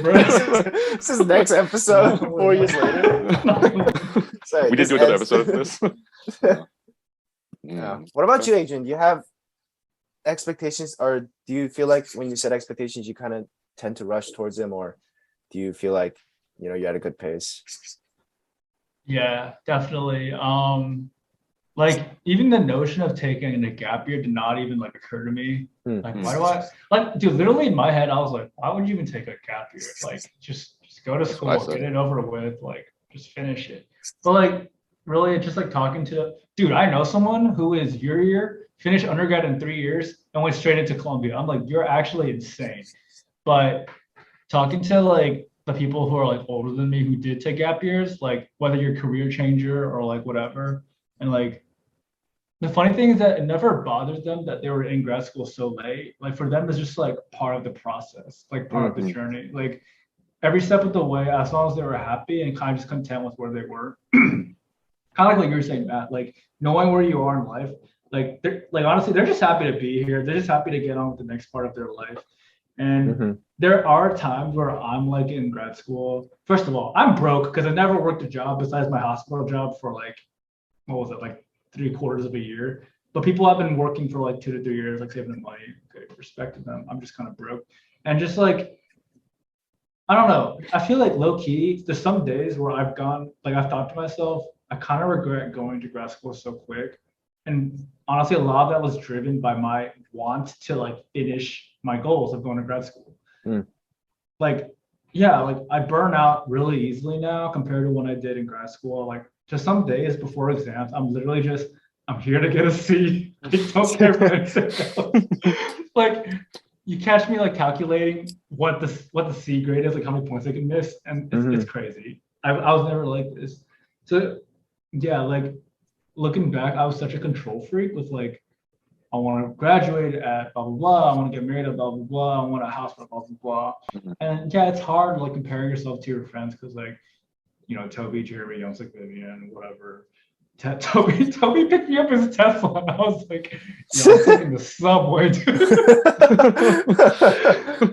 This is next episode 4 years later. Sorry, We did do another episode of this. Yeah. What about you, Adrian? Do you have expectations, or do you feel like when you set expectations, you kind of tend to rush towards them, or do you feel like you're at a good pace? Yeah, definitely. Like even the notion of taking a gap year did not even like occur to me. Like, why do I like, dude? Literally in my head, I was like, why would you even take a gap year? Like, just go to school, get it over with, like, just finish it. But like, really, just like talking to, dude, I know someone who is your year, finished undergrad in 3 years, and went straight into Columbia. I'm like, you're actually insane. But talking to like the people who are like older than me who did take gap years, like whether you're a career changer or like whatever, and like the funny thing is that it never bothers them that they were in grad school so late. Like for them, it's just like part of the process, like part of the journey. Like every step of the way, as long as they were happy and kind of just content with where they were. Kind of like what you were saying, Matt, like knowing where you are in life, like they're like honestly, they're just happy to be here. They're just happy to get on with the next part of their life. And there are times where I'm like in grad school. First of all, I'm broke because I never worked a job besides my hospital job for like, what was it, like 3/4 of a year. But people have been working for like 2 to 3 years, like saving the money. Okay, respect to them. I'm just kind of broke. And just like, I don't know. I feel like low key, there's some days where I've gone, like I've thought to myself, I kind of regret going to grad school so quick. And honestly, a lot of that was driven by my want to like finish my goals of going to grad school. Like, yeah, like I burn out really easily now compared to when I did in grad school. Like just some days before exams, I'm literally just, I'm here to get a C. I don't care what anything else. Like you catch me like calculating what the C grade is, like how many points I can miss, and it's crazy. I was never like this. So yeah, like looking back, I was such a control freak with like, I want to graduate at blah blah blah. I want to get married at blah blah blah. I want a house at blah blah blah. And yeah, it's hard like comparing yourself to your friends because like, Toby, Jeremy, Young's like Vivian, whatever. Toby picked me up his Tesla, and I was like, I'm taking the subway, dude.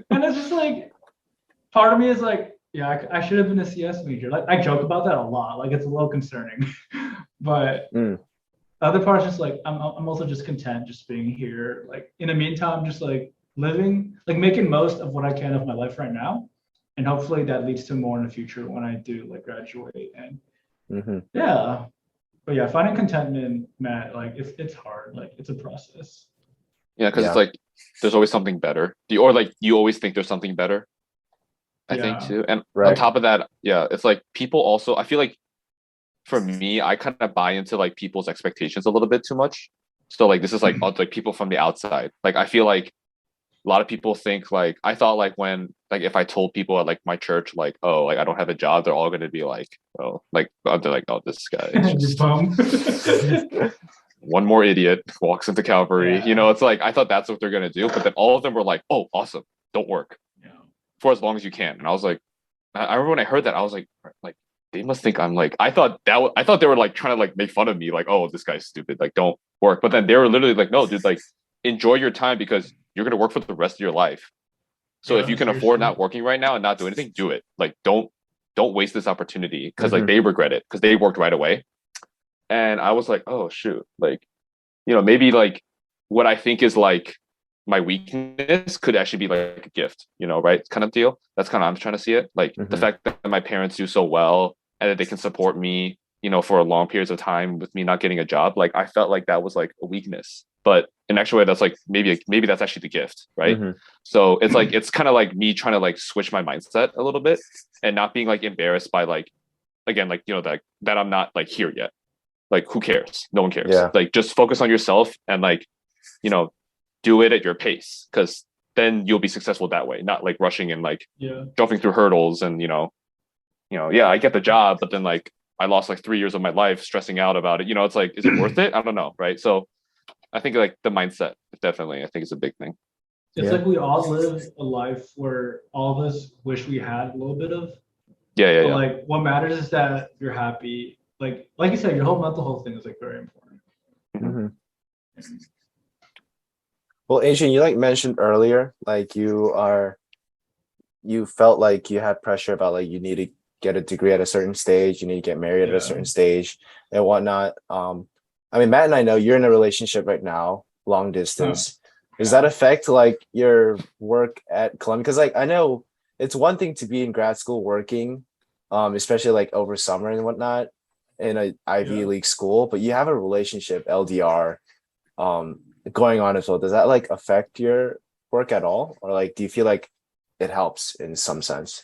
And it's just like, part of me is like, yeah, I should have been a CS major. Like I joke about that a lot. Like it's a little concerning, but. The other part is just like I'm also just content just being here. Like in the meantime, just like living, like making most of what I can of my life right now, and hopefully that leads to more in the future when I do like graduate. And yeah, but yeah, finding contentment, Matt, like it's hard. Like it's a process. Yeah, because it's like there's always something better. Or like you always think there's something better. I think too, and on top of that, yeah, it's like people also. I feel like. For me, I kind of buy into like people's expectations a little bit too much. So like this is like people from the outside. Like I feel like a lot of people think like I thought like when like if I told people at like my church like oh like I don't have a job, they're all gonna be like oh like they're like oh this guy is just one more idiot walks into Calvary. It's like I thought that's what they're gonna do, but then all of them were like oh awesome, don't work for as long as you can. And I was like, I remember when I heard that I was like they must think I'm like I thought they were like trying to like make fun of me like oh this guy's stupid like don't work, but then they were literally like no dude like enjoy your time because you're gonna work for the rest of your life. So if you can afford not working right now and not do anything, do it. Like don't waste this opportunity because like they regret it because they worked right away. And I was like oh shoot, like maybe like what I think is like my weakness could actually be like a gift, right? Kind of deal. That's kind of I'm trying to see it. Like the fact that my parents do so well and that they can support me, for a long periods of time with me not getting a job. Like I felt like that was like a weakness, but in actual way, that's like maybe that's actually the gift, right? So it's like it's kind of like me trying to like switch my mindset a little bit and not being like embarrassed by like again like that I'm not like here yet. Like who cares? No one cares. Like just focus on yourself and like do it at your pace because then you'll be successful that way, not like rushing and like jumping through hurdles and I get the job but then like I lost like 3 years of my life stressing out about it. It's like is it worth it? I don't know, right? So I think like the mindset definitely I think is a big thing. It's like we all live a life where all of us wish we had a little bit of Yeah. But like what matters is that you're happy. Like you said, your whole mental health thing is like very important. Mhm. Well, Adrian, you like mentioned earlier, like you felt like you had pressure about like you need to get a degree at a certain stage, you need to get married at a certain stage and whatnot. I mean, Matt and I know you're in a relationship right now, long distance. Does that affect like your work at Columbia? Because like I know it's one thing to be in grad school working, especially like over summer and whatnot in a Ivy League school, but you have a relationship, LDR, going on as well. Does that like affect your work at all? Or like do you feel like it helps in some sense?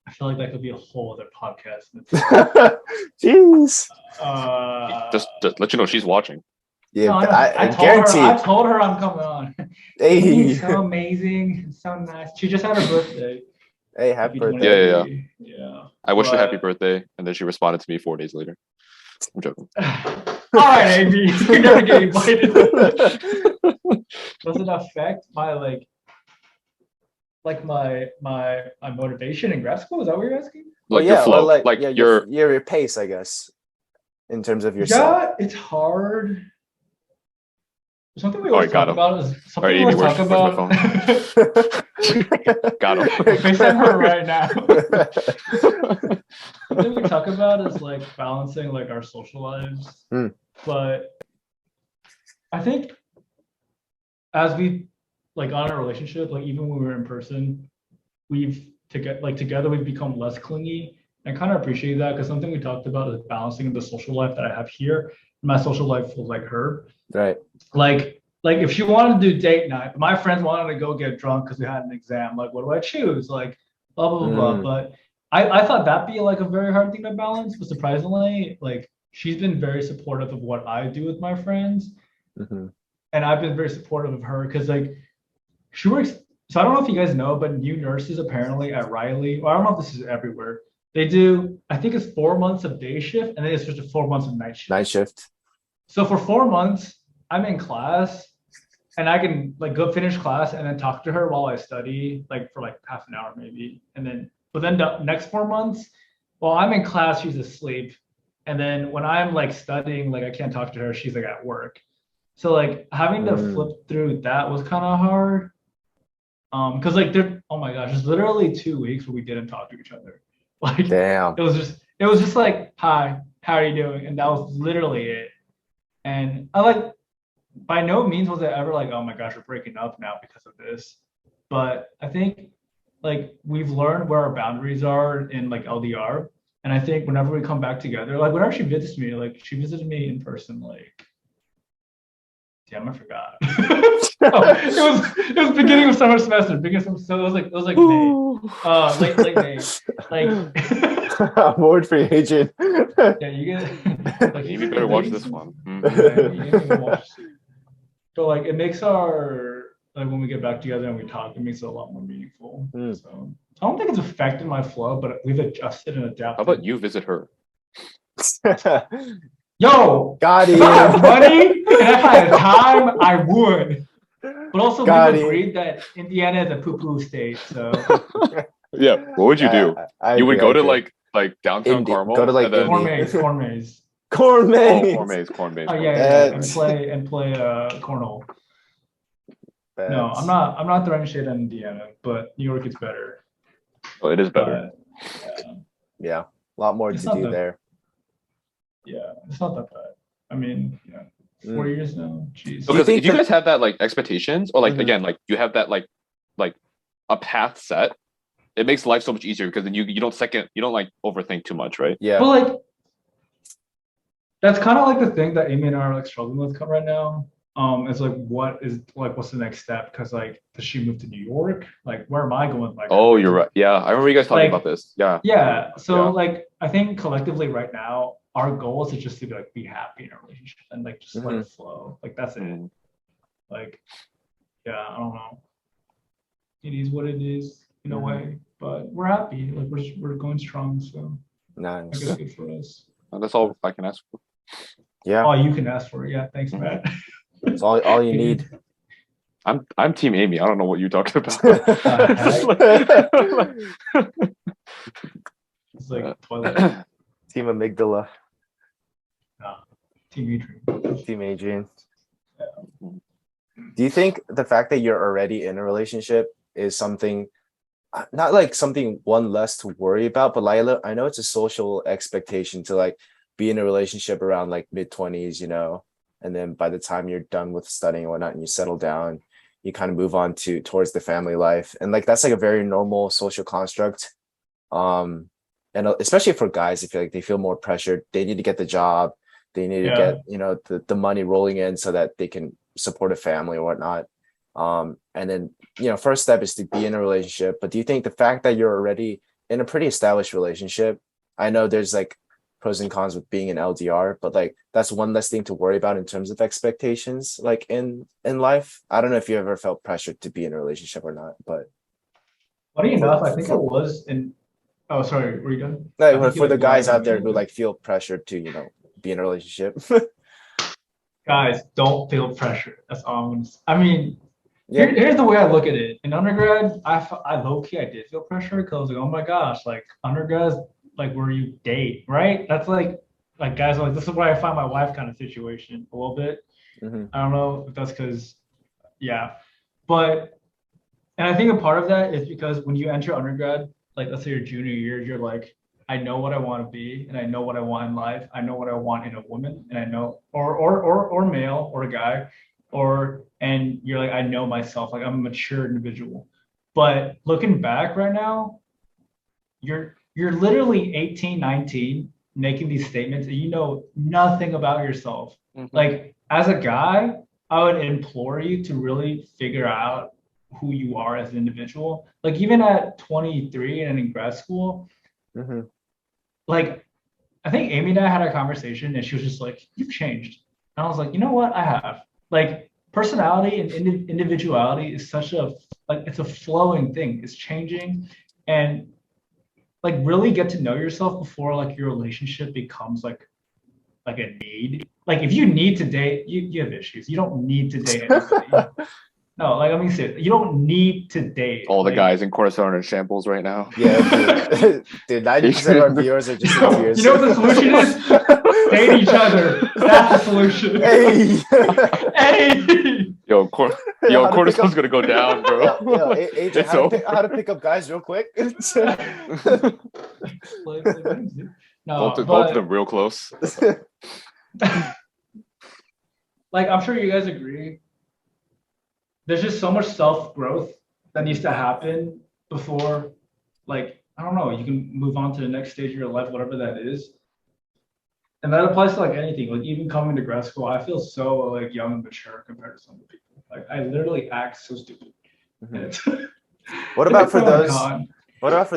I feel like that could be a whole other podcast. Jeez. Just let you know she's watching. Yeah, no, I told guarantee. I told her I'm coming on. Hey. He's so amazing, so nice. She just had her birthday. Hey, happy birthday. Yeah. I wished her happy birthday, and then she responded to me 4 days later. I'm joking. All right, AB, you never get invited. Does it affect my my motivation in grad school? Is that what you're asking? Like your flow, like your pace, I guess, in terms of yourself. Yeah, it's hard. Something we always talk about is something we always talk about. Got him. FaceTime her right now. Something we talk about is like balancing like our social lives. But I think as we like on our relationship, like even when we were in person, together we've become less clingy. I kind of appreciate that because something we talked about is balancing the social life that I have here. My social life was like her. Right. Like if she wanted to do date night, my friends wanted to go get drunk because we had an exam. Like, what do I choose? Like, blah blah blah. But I thought that'd be like a very hard thing to balance. But surprisingly, like she's been very supportive of what I do with my friends, and I've been very supportive of her because like she works. So I don't know if you guys know, but new nurses apparently at Riley. Well, I don't know if this is everywhere. They do. I think it's 4 months of day shift, and then it's just 4 months of night shift. Night shift. So for 4 months, I'm in class. And I can like go finish class and then talk to her while I study, like for like half an hour maybe. But then the next 4 months, while I'm in class, she's asleep. And then when I'm like studying, like I can't talk to her, she's like at work. So like having to flip through that was kind of hard. Because like oh my gosh, it's literally 2 weeks where we didn't talk to each other. Like damn. It was just like, hi, how are you doing? And that was literally it. And I like by no means was it ever like, oh my gosh, we're breaking up now because of this. But I think like we've learned where our boundaries are in like LDR. And I think whenever we come back together, like whenever she visits me, like she visited me in person, like, damn, I forgot. It was beginning of summer semester. So it was like May. Late May. Like I'm worried for you, Adrian. Yeah, you get like you better watch this one. Yeah, you can watch. So like it makes our like when we get back together and we talk, it makes it a lot more meaningful. So I don't think it's affected my flow, but we've adjusted and adapted. How about you visit her? Yo, got if I had money and if I had time, I would. But also we agreed that Indiana is a poo-poo state, so yeah. What would you do? You would go to like downtown Carmel. Go to like corn maze. Corn maze. Oh yeah. And play cornhole. No, I'm not throwing shade on Indiana, but New York is better. Well, it is better. Yeah, a lot more to do there. Yeah, it's not that bad. I mean, 4 years now. Jeez. Because if you guys have that like expectations, or like again, like you have that like a path set, it makes life so much easier because then you don't like overthink too much, right? Yeah. But like that's kind of like the thing that Amy and I are like struggling with right now. It's like what's the next step? Because like does she move to New York? Like where am I going with my Oh, you're right. Yeah, I remember you guys talking about this. Yeah. Yeah. So like I think collectively right now our goal is to just to be happy in a relationship and like just let it flow. Like that's it. Like I don't know. It is what it is in a way, but we're happy. Like we're going strong. So nice. I guess good for us. And that's all I can ask for. Yeah. All you can ask for. Yeah. Thanks, Matt. That's all you need. I'm Team Amy. I don't know what you're talking about. Team Amygdala. Team Adrian. Team Adrian. Do you think the fact that you're already in a relationship is something, not like something one less to worry about, but like I know it's a social expectation to like be in a relationship around like mid-20s, and then by the time you're done with studying and whatnot and you settle down, you kind of move on towards the family life. And like that's like a very normal social construct. And especially for guys, I feel like they feel more pressured. They need to get the job. They need to get, the money rolling in so that they can support a family or whatnot. And then, first step is to be in a relationship. But do you think the fact that you're already in a pretty established relationship, I know there's like pros and cons with being an LDR, but like that's one less thing to worry about in terms of expectations, like in life. I don't know if you ever felt pressured to be in a relationship or not, but funny enough, I think it was in. Oh, sorry, were you done? like for the guys out there who like feel pressured to, be in a relationship. Guys, don't feel pressure. That's all I'm gonna say. I mean, here's the way I look at it. In undergrad, I low-key I did feel pressure because I was like, oh my gosh, like undergrad's like where you date, right? That's like guys are like, this is where I find my wife kind of situation a little bit. Mm-hmm. I don't know if that's because, but and I think a part of that is because when you enter undergrad, like let's say your junior year, you're like, I know what I want to be, and I know what I want in life. I know what I want in a woman, and I know, or male, or a guy, and you're like, I know myself, like I'm a mature individual. But looking back right now, you're literally 18, 19, making these statements, and you know nothing about yourself. Mhm. Like as a guy, I would implore you to really figure out who you are as an individual. Like even at 23 and in grad school. Mm-hmm. Like, I think Amy and I had a conversation and she was just like, you've changed. And I was like, you know what? I have. Like, personality and individuality is such it's a flowing thing. It's changing. And like, really get to know yourself before like your relationship becomes like a need. Like, if you need to date, you have issues. You don't need to date anybody. No, like I mean, you don't need to date. All the guys in Cornerstone are in shambles right now. Yeah, dude, 90% of our viewers are just in tears. You know what the solution is? Date each other. That's the solution. Hey, Hey. Yo, Cornerstone's gonna go down, bro. Yo, AJ, how to pick up guys real quick? No, both of them real close. Like I'm sure you guys agree. There's just so much self-growth that needs to happen before, like, I don't know, you can move on to the next stage of your life, whatever that is. And that applies to like anything, like even coming to grad school, I feel so like young and mature compared to some people. Like I literally act so stupid. Mm-hmm. What about for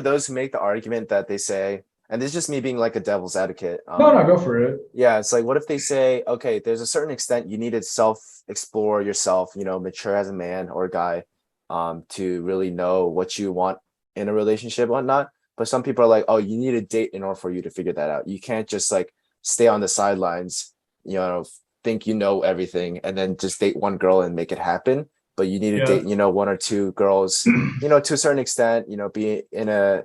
those who make the argument that they say, and this is just me being like a devil's advocate. No, go for it. Yeah, it's like, what if they say, okay, there's a certain extent you need to self-explore yourself, mature as a man or a guy, to really know what you want in a relationship and whatnot. But some people are like, oh, you need a date in order for you to figure that out. You can't just like stay on the sidelines, think you know everything and then just date one girl and make it happen. But you need to date, one or two girls, to a certain extent, be in a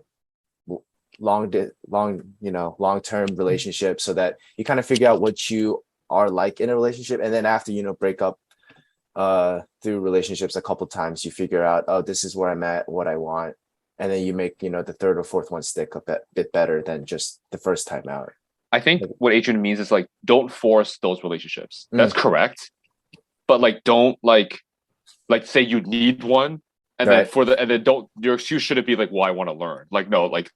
long-term relationship so that you kind of figure out what you are like in a relationship. And then after, break up through relationships a couple times, you figure out, oh, this is where I'm at, what I want. And then you make, the third or fourth one stick a bit better than just the first time out. I think what Adrian means is like, don't force those relationships. That's correct. But like, don't like say you need one. And then don't, your excuse shouldn't be like, well, I want to learn. Like, no, like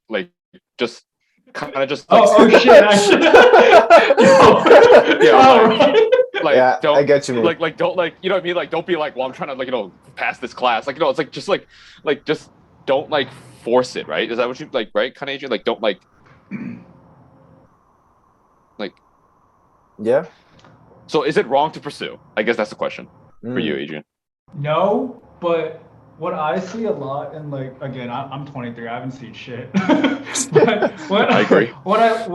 just kind of just like, shit. Don't, I get you, man. Like don't like, you know what I mean? Like don't be like, well, I'm trying to pass this class. Like, it's like just don't like force it, right? Is that what you like, right? Kind of, Adrian? Like don't like yeah. So is it wrong to pursue? I guess that's the question for you, Adrian. No, but what I see a lot, and like again, I'm 23. I haven't seen shit. But I agree. What I've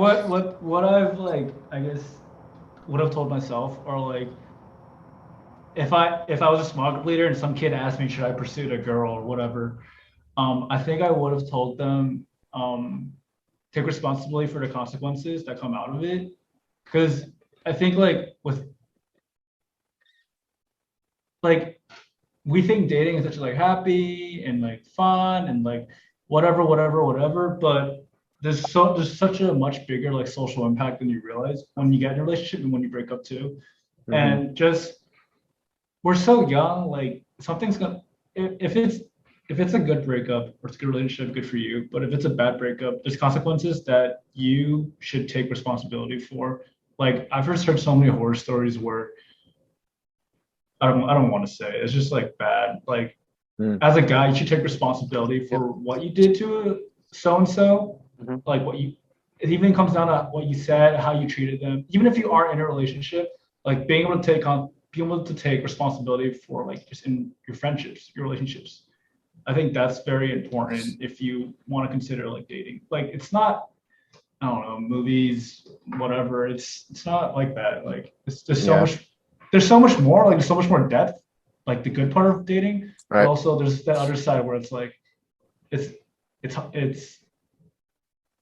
like, I guess, what I've told myself, or like, if I was a small group leader and some kid asked me, should I pursue a girl or whatever, I think I would have told them take responsibility for the consequences that come out of it. Because I think like with like we think dating is such like happy and like fun and like whatever, but there's such a much bigger like social impact than you realize when you get in a relationship and when you break up too. And just we're so young, like something's gonna if it's a good breakup or it's a good relationship, good for you. But if it's a bad breakup, there's consequences that you should take responsibility for. Like I've just heard so many horror stories where I don't want to say it. It's just like bad. Like as a guy, you should take responsibility for what you did to so and so. Like it even comes down to what you said, how you treated them. Even if you are in a relationship, like being able to take responsibility for like just in your friendships, your relationships. I think that's very important if you want to consider like dating. Like it's not, I don't know, movies, whatever. It's not like that. Like it's just there's so much more. Like there's so much more depth. Like the good part of dating, but also there's the other side where it's like it's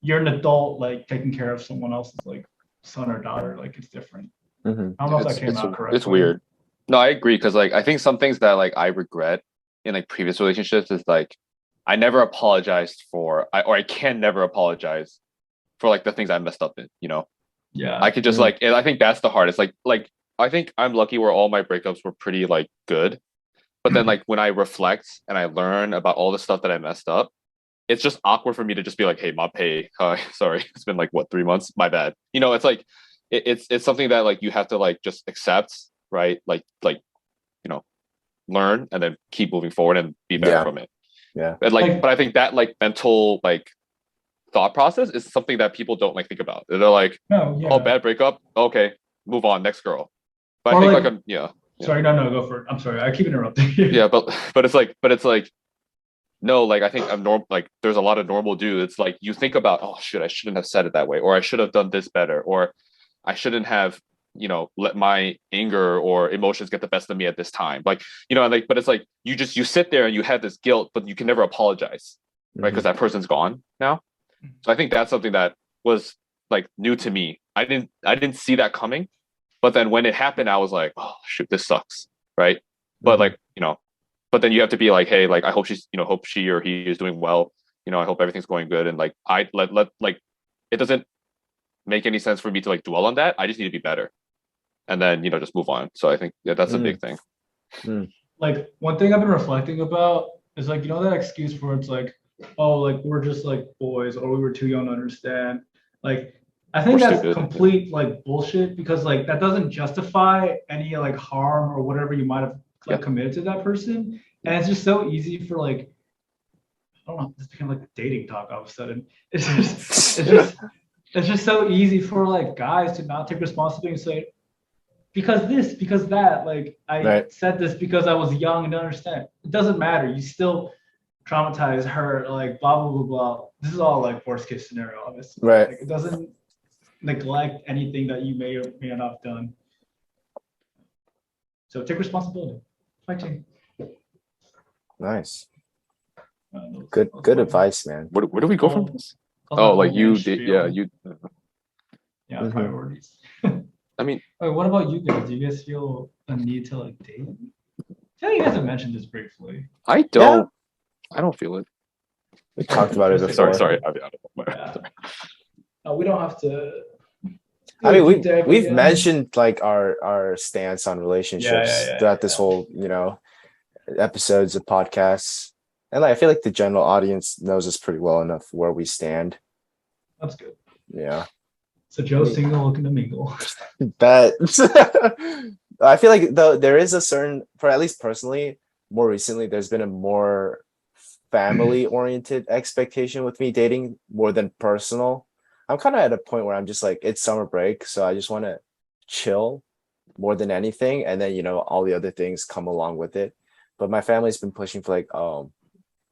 you're an adult like taking care of someone else's like son or daughter. Like it's different. I don't know if that came out correctly. It's weird. No, I agree because like I think some things that like I regret in like previous relationships is like I never apologized for I can never apologize for like the things I messed up in, you know. Yeah. I could just like, and I think that's the hardest. Like I think I'm lucky where all my breakups were pretty like good. But then like when I reflect and I learn about all the stuff that I messed up, it's just awkward for me to just be like, hey, my pay, sorry, it's been like what 3 months, my bad. You know, it's like it's something that like you have to like just accept, right? Like you know, learn and then keep moving forward and be better from it. Yeah. And like, but I think that like mental like thought process is something that people don't like think about. They're like, oh, bad breakup, okay, move on, next girl. But or I think like sorry, no, go for it. I'm sorry, I keep interrupting you. Yeah, but it's like no, like I think I'm normal. Like there's a lot of normal dudes. Like you think about, oh shit, I shouldn't have said it that way, or I should have done this better, or I shouldn't have, you know, let my anger or emotions get the best of me at this time. Like, you know, like, but it's like you sit there and you have this guilt, but you can never apologize, right? Because that person's gone now. So I think that's something that was like new to me. I didn't see that coming, but then when it happened, I was like, oh shoot, this sucks, right? But like, you know, but then you have to be like, hey, like I hope hope she or he is doing well. You know, I hope everything's going good, and like I let like it doesn't make any sense for me to like dwell on that. I just need to be better, and then, you know, just move on. So I think that's a big thing. Like one thing I've been reflecting about is like, you know, that excuse where it's like, oh, like we're just like boys, or we were too young to understand. Like I think that's complete like bullshit, because like that doesn't justify any like harm or whatever you might have like committed to that person. And it's just so easy for like, I don't know, this became like a dating talk all of a sudden. It's just so easy for like guys to not take responsibility and say, because that, like I said this because I was young and didn't understand. It doesn't matter. You still traumatize her, like blah blah blah blah. This is all like worst case scenario, obviously. Right. Like, it doesn't neglect anything that you may or may not have done. So take responsibility. Fighting. Nice. Good advice, man. Where do we go from this? Oh, like you did, priorities. I mean, what about you guys? Do you guys feel a need to like date? I feel like you guys have mentioned this briefly. I don't. I don't feel it. We talked about it before. Sorry. We don't have to. I mean, we've mentioned like our stance on relationships throughout this whole, you know, episodes of podcasts, and like I feel like the general audience knows us pretty well enough where we stand. That's good. Yeah. So Joe's single, looking to mingle. Bet. I feel like though there is a certain, for at least personally, more recently, there's been a more family-oriented expectation with me dating more than personal. I'm kind of at a point where I'm just like, it's summer break, so I just want to chill more than anything, and then, you know, all the other things come along with it. But my family's been pushing for like,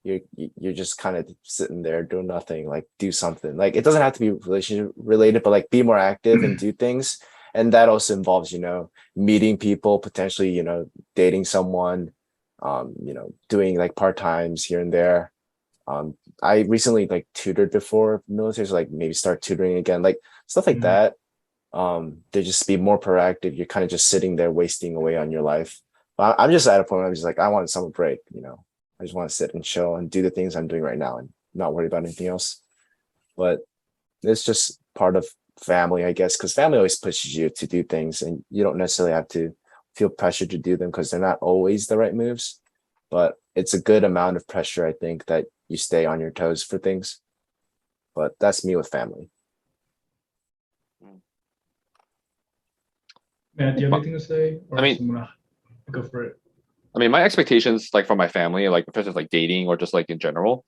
you're just kind of sitting there doing nothing, like do something. Like it doesn't have to be relationship related, but like be more active and do things. And that also involves, you know, meeting people, potentially, you know, dating someone, you know, doing like part-times here and there. I recently like tutored before military, so like maybe start tutoring again, like stuff like that. To just be more proactive. You're kind of just sitting there wasting away on your life. I'm just at a point where I'm just like, I want a summer break, you know. I just want to sit and chill and do the things I'm doing right now and not worry about anything else. But it's just part of family, I guess, because family always pushes you to do things and you don't necessarily have to feel pressured to do them because they're not always the right moves. But it's a good amount of pressure, I think, that you stay on your toes for things. But that's me with family. Matt, do you have anything to say? Or I mean, someone go for it. I mean, my expectations, like from my family, like in terms of like dating or just like in general,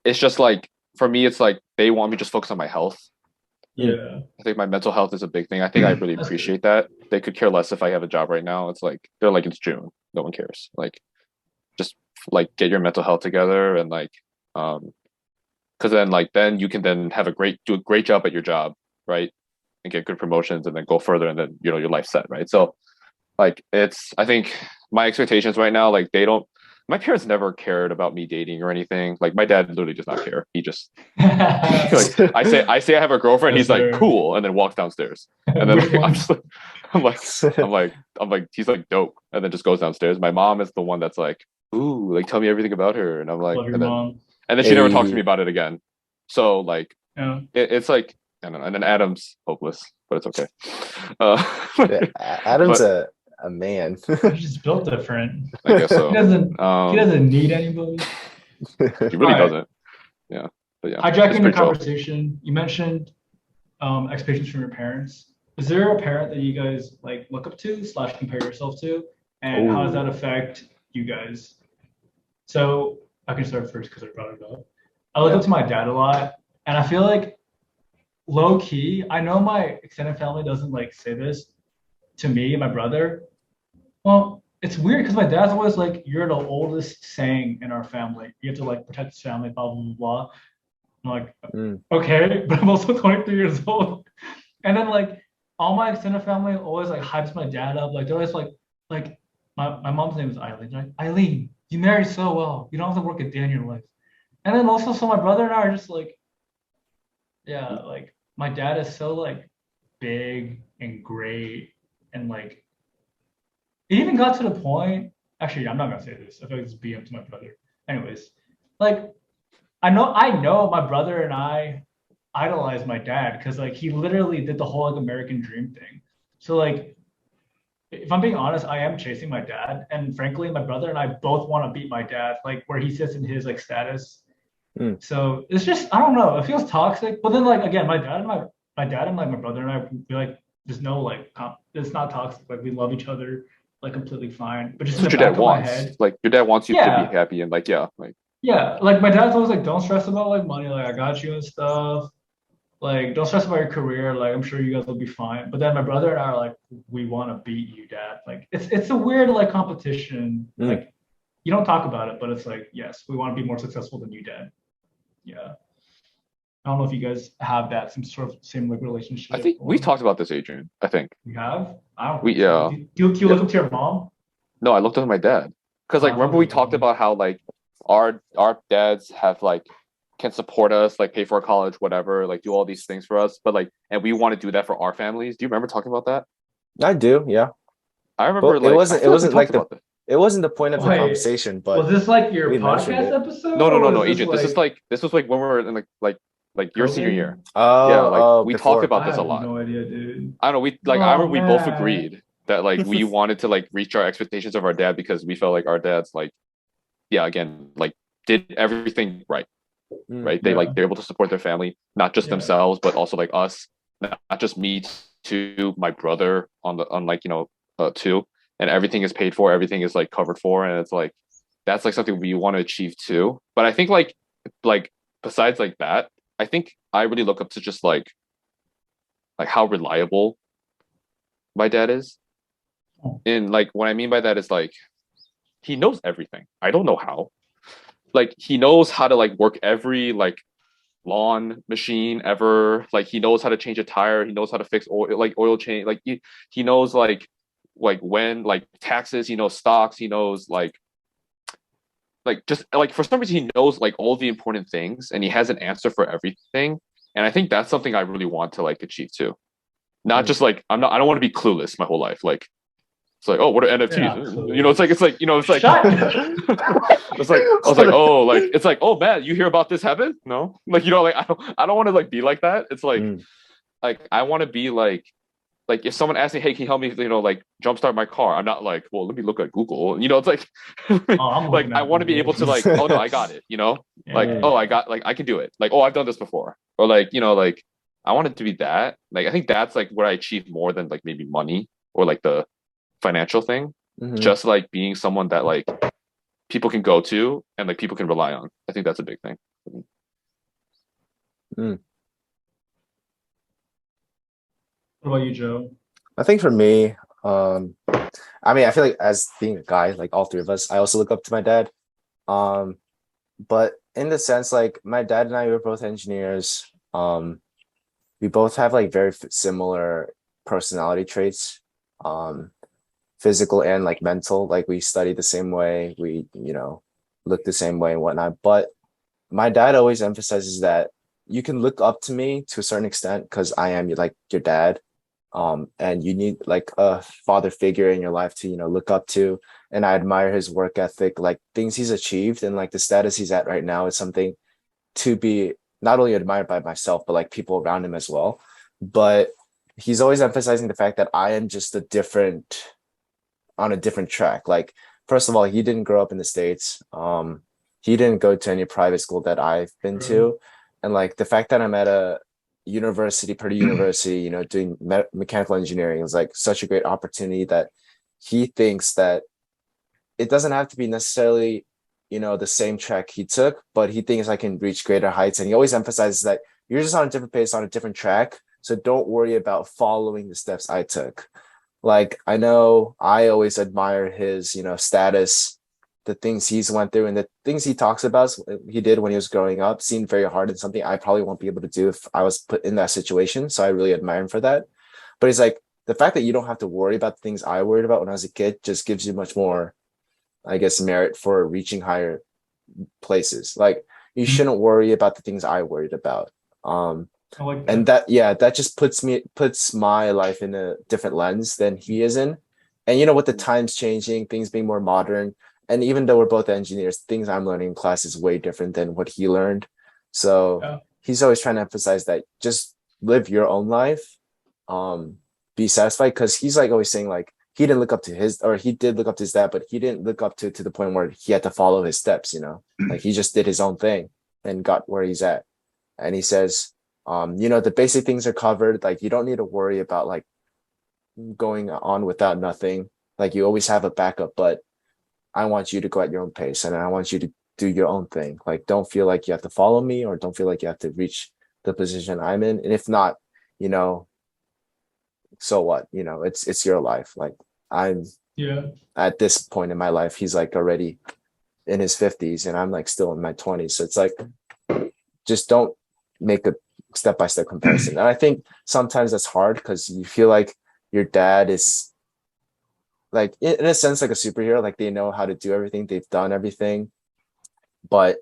it's just like for me, it's like they want me to just focus on my health. Yeah. I think my mental health is a big thing. I think I really That's appreciate that. They could care less if I have a job right now. It's like they're like it's June, no one cares. Like just like get your mental health together and like because then like then you can then have do a great job at your job, right? And get good promotions and then go further and then you know your life's set, right? So like it's I think my expectations right now, like they don't my parents never cared about me dating or anything. Like my dad literally does not care. He just like I say I have a girlfriend, Yes, he's like sir. cool, and then walks downstairs. And then Which like, one? I'm like he's like dope, and then just goes downstairs. My mom is the one that's like, ooh, like tell me everything about her, and I'm like, Love your mom. and then she never talks to me Hey, about it again. So like Yeah. it's like I don't know. And then Adam's hopeless, but it's okay. yeah, Adam's but a man. He's just built different. I guess so. He doesn't need anybody. He really All right. doesn't. Yeah, but yeah, Hijacking it's the pretty chill. conversation, you mentioned expectations from your parents. Is there a parent that you guys like look up to / compare yourself to, and how does that Ooh. affect you guys? So I can start first because I brought it up. I look Yeah. up to my dad a lot, and I feel like low key. I know my extended family doesn't like say this to me, and my brother. Well, it's weird because my dad's always like, "You're the oldest saying in our family. You have to like protect this family." Blah blah blah blah. I'm like, Mm. okay, but I'm also 23 years old. And then like all my extended family always like hypes my dad up. Like they're always like my mom's name is Eileen. They're like, Eileen, you married so well. You don't have to work a day in your life. And then also, so my brother and I are just like, yeah, like my dad is so like big and great and like it even got to the point. Actually, I'm not gonna say this. I feel like it's BM to my brother. Anyways, like I know my brother and I idolize my dad because like he literally did the whole like American dream thing. So like if I'm being honest, I am chasing my dad. And frankly, my brother and I both want to beat my dad, like where he sits in his like status. Mm. So it's just I don't know, it feels toxic. But then like again, my dad and like my brother and I we like there's no like it's not toxic. Like we love each other like completely fine. But just That's in what the your back dad of my wants. head, Like your dad wants you to be yeah, happy and like yeah, like yeah. Like my dad's always like, don't stress about like money, like I got you and stuff. Like, don't stress about your career. Like, I'm sure you guys will be fine. But then my brother and I are like, we want to beat you, dad. Like, it's a weird like competition. Mm. Like, you don't talk about it, but it's like, yes, we want to be more successful than you, dad. Yeah. I don't know if you guys have that some sort of same like I relationship think we or talked about this, Adrian. I think you have. I don't we think so. yeah Do you yeah. look up to your mom? No, I looked at my dad because like I thought remember it we was talked mom. about how like our dads have like can support us, like pay for our college, whatever, like do all these things for us, but like and we want to do that for our families. Do you remember talking about that? I do, yeah. I But remember it like I wasn't it feel like we wasn't talked like the about that. it wasn't the point of the Wait, conversation, was but this like your we mentioned podcast it. episode No, no, or no, was no, this Adrian. like This was like when we were in like your senior COVID? year. Yeah, Oh, like oh, we talked before. about I this a have lot. no idea, dude. I don't know. I Oh remember we both man. agreed that like we wanted to like reach our expectations of our dad because we felt like our dads like yeah again like did everything right, Mm. right? They like Yeah. they're able to support their family, not just Yeah. themselves but also like us, not just me to my brother on like you know too, and everything is paid for, everything is like covered for, and it's like that's like something we want to achieve too. But I think like besides like that, I think I really look up to just like how reliable my dad is. Oh. And like what I mean by that is like he knows everything. I don't know how. Like he knows how to like work every like lawn machine ever. Like he knows how to change a tire. He knows how to fix oil change. Like he knows like when like taxes. He knows stocks. He knows like like just like for some reason he knows like all the important things and he has an answer for everything. And I think that's something I really want to like achieve too. Not just like I don't want to be clueless my whole life. Like it's like, oh, what are NFTs? You know, it's like Shut. it's like I was like, oh, like it's like, oh man, you hear about this happen? No, like you know, like I don't want to like be like that. It's like I want to be like if someone asks me, hey, can you help me, you know, like jumpstart my car? I'm not like, well, let me look at Google. You know, it's like I'm like looking I at want to be Google. able to like, oh no, I got it. You know, like Yeah. oh, I got like I can do it. Like oh, I've done this before, or like you know, like I want it to be that. Like I think that's like where I achieve more than like maybe money or like the financial thing. Mhm. Just like being someone that like people can go to and like people can rely on. I think that's a big thing. Mm. What about you, Joe? I think for me, I mean, I feel like as being a guy, like all three of us, I also look up to my dad. Um, but in the sense, like my dad and I were both engineers. We both have like very similar personality traits, physical and like mental. Like we study the same way, we, you know, look the same way and whatnot. But my dad always emphasizes that you can look up to me to a certain extent because I am like your dad. And you need like a father figure in your life to, you know, look up to. And I admire his work ethic, like things he's achieved and like the status he's at right now is something to be not only admired by myself, but like people around him as well. But he's always emphasizing the fact that I am just on a different track. Like, first of all, he didn't grow up in the States. He didn't go to any private school that I've been to. And like the fact that I'm at a university, Purdue University, you know, doing mechanical engineering is like such a great opportunity that he thinks that it doesn't have to be necessarily, you know, the same track he took, but he thinks I can reach greater heights. And he always emphasizes that you're just on a different pace, on a different track. So don't worry about following the steps I took. Like, I know I always admire his, you know, status, the things he's went through and the things he talks about he did when he was growing up seemed very hard and something I probably won't be able to do if I was put in that situation. So I really admire him for that. But he's like, the fact that you don't have to worry about the things I worried about when I was a kid just gives you much more, I guess, merit for reaching higher places. Like you shouldn't worry about the things I worried about. I like that. And that, yeah, that just puts my life in a different lens than he is in. And you know, with the times changing, things being more modern, and even though we're both engineers, things I'm learning in class is way different than what he learned. So he's always trying to emphasize that just live your own life, be satisfied. Because he's like always saying like he didn't look up to his, or he did look up to his dad, but he didn't look up to the point where he had to follow his steps. You know, like he just did his own thing and got where he's at. And he says, you know, the basic things are covered. Like you don't need to worry about like going on without nothing. Like you always have a backup, but I want you to go at your own pace and I want you to do your own thing. Like, don't feel like you have to follow me or don't feel like you have to reach the position I'm in. And if not, you know, so what? You know, it's your life. Like I'm at this point in my life, he's like already in his 50s and I'm like still in my 20s. So it's like, just don't make a step-by-step comparison. And I think sometimes that's hard because you feel like your dad is like in a sense like a superhero, like they know how to do everything, they've done everything, but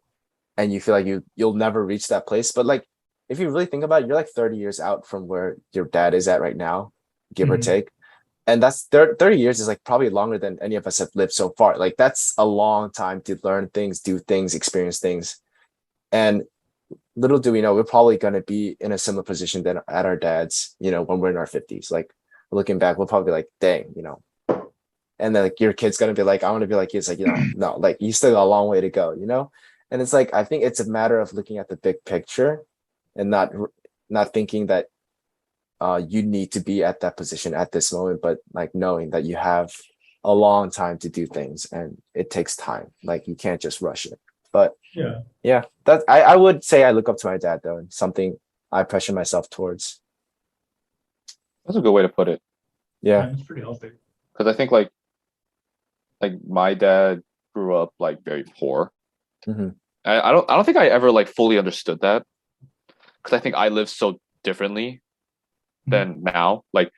and you feel like you'll never reach that place. But like if you really think about it, you're like 30 years out from where your dad is at right now, give or take. And that's 30 years is like probably longer than any of us have lived so far. Like that's a long time to learn things, do things, experience things. And little do we know, we're probably going to be in a similar position than at our dad's, you know, when we're in our 50s. Like looking back, we'll probably be like, dang, you know. And then like your kid's gonna be like, I want to be like you. It's like, you know, no, like you still got a long way to go, you know? And it's like, I think it's a matter of looking at the big picture and not thinking that you need to be at that position at this moment, but like knowing that you have a long time to do things and it takes time. Like you can't just rush it. But yeah, that I would say I look up to my dad though, and something I pressure myself towards. That's a good way to put it. Yeah. It's pretty healthy. Because I think like my dad grew up like very poor. I don't think I ever like fully understood that because I think I live so differently than now. Like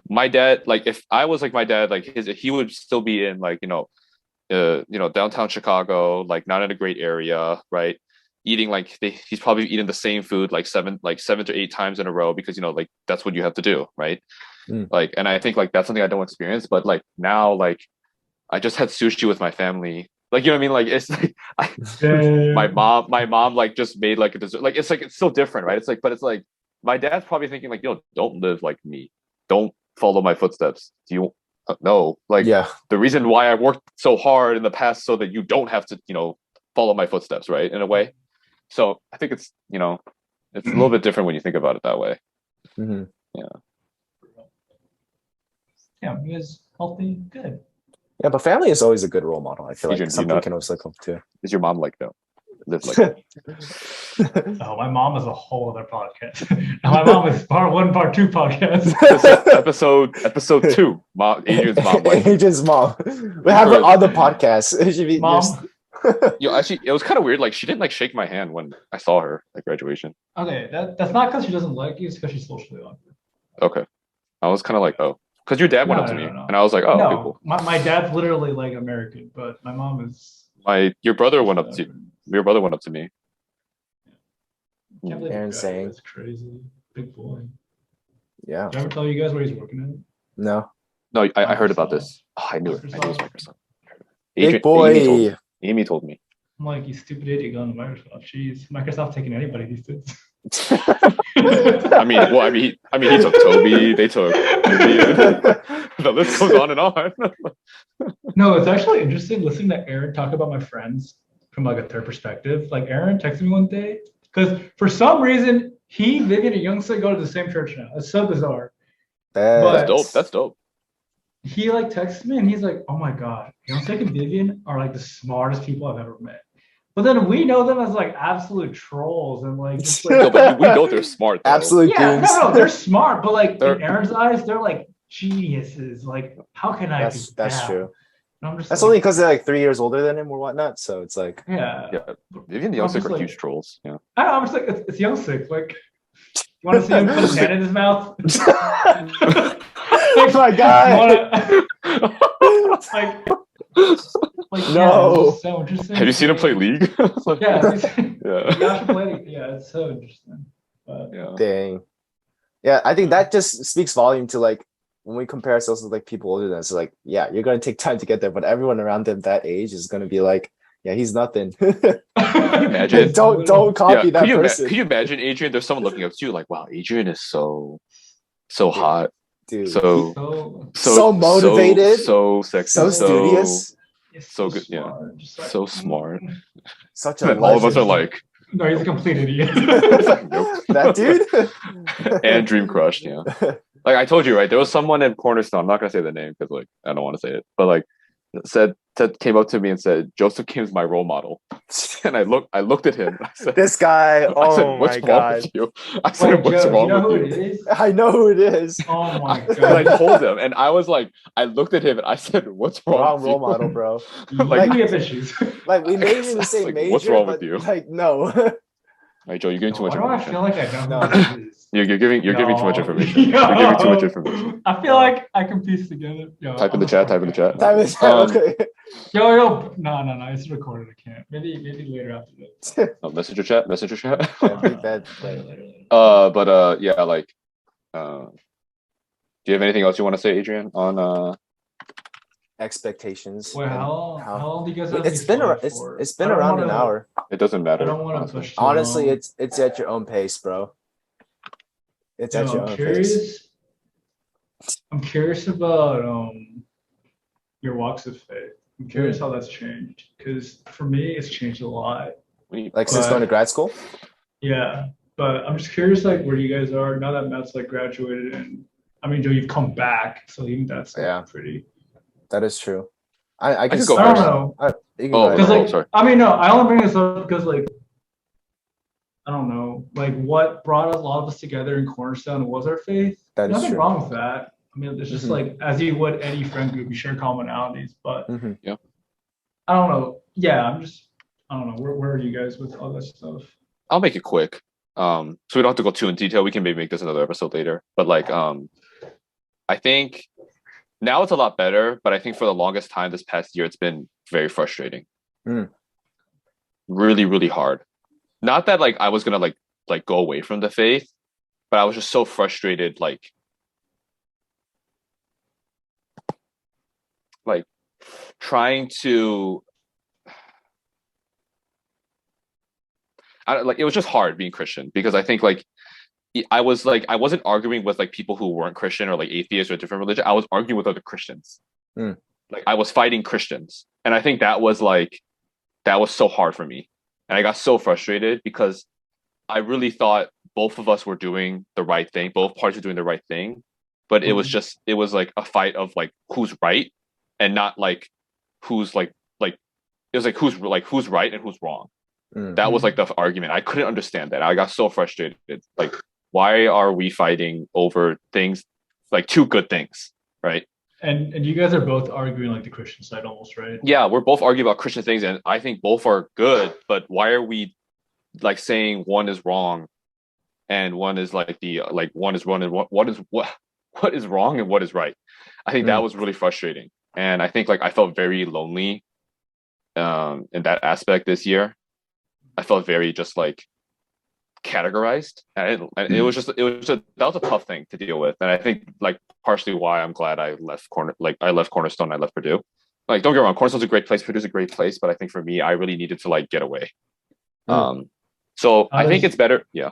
my dad, like if I was like my dad, like he would still be in like, you know, downtown Chicago, like not in a great area, right? Eating like he's probably eating the same food like seven to eight times in a row because like that's what you have to do, right? Like, and I think like that's something I don't experience, but like now, like I just had sushi with my family. Like, you know what I mean? Like it's like my mom like just made like a dessert. Like it's so different, right? It's like, but it's like my dad's probably thinking like, don't live like me. Don't follow my footsteps. Do you no, like the reason why I worked so hard in the past so that you don't have to, follow my footsteps, right? In a way. So I think it's, it's a little bit different when you think about it that way. Mm-hmm. Yeah, he was healthy, good. Yeah, but family is always a good role model. I feel Adrian, like something you can always look up to. Is your mom like though? Live like Oh, my mom is a whole other podcast. My mom is part 1, part 2 podcast. episode 2. Adrian's mom. Like, Adrian's mom. We have her on the podcast. It should be mom. Actually, it was kind of weird. Like, she didn't like shake my hand when I saw her at graduation. Okay, that's not because she doesn't like you. It's because she's socially awkward. Okay, I was kind of like, oh, because your dad went up to me, and I was like, oh, no, okay, cool. My dad's literally like American, but my mom is. Your brother went up to me. Adrian Tsang. That's crazy. Big boy. Yeah. Did I ever tell you guys where he's working at? No, I heard about this. Oh, I knew it. I knew it was Microsoft. Big boy. Amy told me. I'm like, you stupid idiot going to Microsoft. Jeez, Microsoft taking anybody these days. I mean, he took Toby. They took. The list goes on and on. No, it's actually interesting listening to Aaron talk about my friends from like a third perspective. Like Aaron texted me one day because for some reason Vivian, and Youngsa go to the same church now. It's so bizarre. That's dope. That's dope. He like texted me and he's like, "Oh my god, Youngsa and Vivian are like the smartest people I've ever met." But then we know them as like absolute trolls and like, just, like no, but we know they're smart. Though. Absolute goons. No, they're smart, but like in Aaron's eyes, they're like geniuses. Like, how can I? That's true. That's like, only because they're like 3 years older than him or whatnot. So it's like Vivian and Youngsick are huge trolls. Yeah. I know. I'm just like it's Youngsick. Like, you want to see him put his hand in his mouth? Oh my god! Like no. Yeah, so interesting. Have you seen him play League? It's so interesting. But, Dang. Yeah, I think that just speaks volume to like when we compare ourselves with like people older than us. So like, yeah, you're gonna take time to get there, but everyone around them that age is gonna be like, yeah, he's nothing. Imagine. don't copy that person. Can you imagine, Adrian? There's someone looking up to you, like, wow, Adrian is so hot. Dude, so motivated, so sexy, so studious, so good, so smart. Such a all of us are like, no, he's a complete idiot. Nope. That dude. And dream crushed, like I told you, right? There was someone in Cornerstone. I'm not gonna say the name because like I don't want to say it, but like came up to me and said, Joseph Kim's my role model. And I looked at him. And I said, this guy. I said, what's wrong with you? I said, what's wrong with you? I know who it is. Oh my god! And I told him, and I was like, I looked at him and I said, what's wrong with role you? model, bro. Like we have issues. Like we may even say like, major. what's wrong with you? Like no. Right, Joe, you're giving too much Why information. do I feel like I know who it is? You're giving too much information. You're giving too much information. I feel like I can piece together. Type in the chat. Okay. Yo. No. It's recorded. I can't. Maybe later after this. Messenger chat. Later. Yeah, like, do you have anything else you want to say, Adrian, on expectations? Wait, how long do you guys have? It's been around an hour. It doesn't matter. I don't want to push. Honestly, it's at your own pace, bro. It's at your own pace. I'm curious about your walks of faith. I'm curious how that's changed because for me, it's changed a lot. Like since going to grad school? Yeah, but I'm just curious, like where you guys are now that Matt's like graduated, and I mean, Joe, you've come back, so even that's pretty. That is true. I could go I first. don't know. Sorry. I mean, no, I only bring this up because like I don't know, like what brought a lot of us together in Cornerstone was our faith. That is nothing true. wrong with that. I mean, it's just like as you would any friend group, you share commonalities. But yeah, I don't know. Yeah, I don't know. Where are you guys with all that stuff? I'll make it quick. So we don't have to go too in detail. We can maybe make this another episode later. But like, I think Now it's a lot better, but I think for the longest time this past year, it's been very frustrating. Really, really hard. Not that like I was gonna like go away from the faith, but I was just so frustrated, like trying to like it was just hard being Christian because I think like I wasn't arguing with like people who weren't Christian or like atheists or different religion. I was arguing with other Christians. Like I was fighting Christians. And I think that was so hard for me. And I got so frustrated because I really thought both of us were doing the right thing. Both parties were doing the right thing. But it was like a fight of like who's right and not like who's like it was like who's right and who's wrong. That was like the argument. I couldn't understand that. I got so frustrated. Like, why are we fighting over things like two good things, right? And you guys are both arguing like the Christian side almost, right? Yeah, we're both arguing about Christian things, and I think both are good. But why are we like saying one is wrong, and one is like one is wrong, and what is wrong and what is right? I think that was really frustrating, and I think like I felt very lonely, in that aspect this year. I felt very just like categorized, and it was that was a tough thing to deal with, and I think like partially why I'm glad I left Cornerstone, I left Purdue. Like, don't get me wrong, Cornerstone's a great place, Purdue's a great place, but I think for me, I really needed to like get away. So I think it's better. Yeah.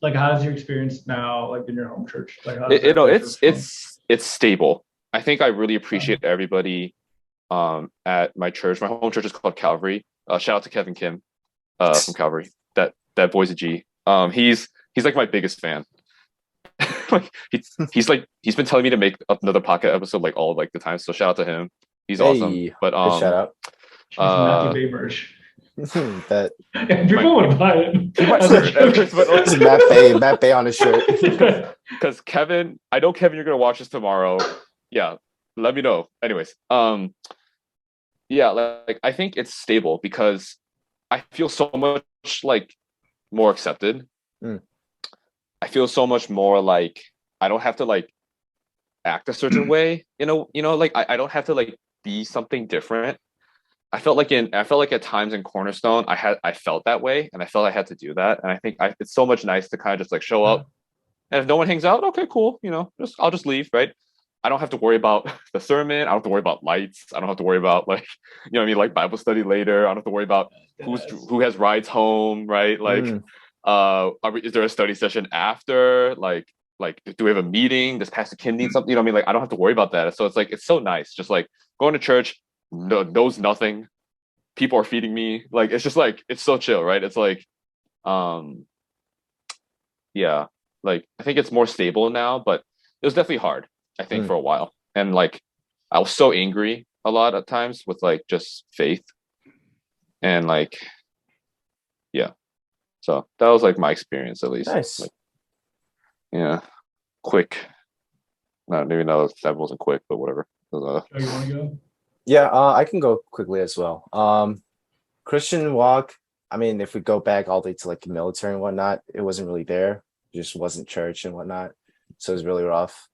Like, how's your experience now, like in your home church? Like, it's stable. I think I really appreciate everybody at my church. My home church is called Calvary. Shout out to Kevin Kim from Calvary. That boy's a G. He's like my biggest fan. Like he's been telling me to make another podcast episode like all like the time. So shout out to him. He's awesome. But shout out. Matthew Bae merch. That Andrew would buy it. Matt Bae on his shirt. Because Kevin, I know Kevin, you're gonna watch this tomorrow. Yeah, let me know. Anyways, yeah, like I think it's stable because I feel so much like more accepted. I feel so much more like I don't have to like act a certain way, like I don't have to like be something different. I felt like at times in Cornerstone, I felt that way, and I felt I had to do that. And I think it's so much nice to kind of just like show up, and if no one hangs out, okay, cool, I'll just leave, right? I don't have to worry about the sermon. I don't have to worry about lights. I don't have to worry about like, like Bible study later. I don't have to worry about who has rides home, right? Like, is there a study session after? Like, do we have a meeting? Does Pastor Kim need something? Like, I don't have to worry about that. So it's like, it's so nice. Just like going to church, knows nothing. People are feeding me. Like, it's just like, it's so chill, right? It's like, yeah, like, I think it's more stable now, but it was definitely hard, I think, for a while. And like, I was so angry a lot of times with like just faith. And like, yeah. So that was like my experience, at least. Nice. Like, yeah. Quick. No, maybe no, that wasn't quick, but whatever. You want to go? Yeah, I can go quickly as well. Christian walk, I mean, if we go back all the way to like the military and whatnot, it wasn't really there. It just wasn't church and whatnot. So it was really rough.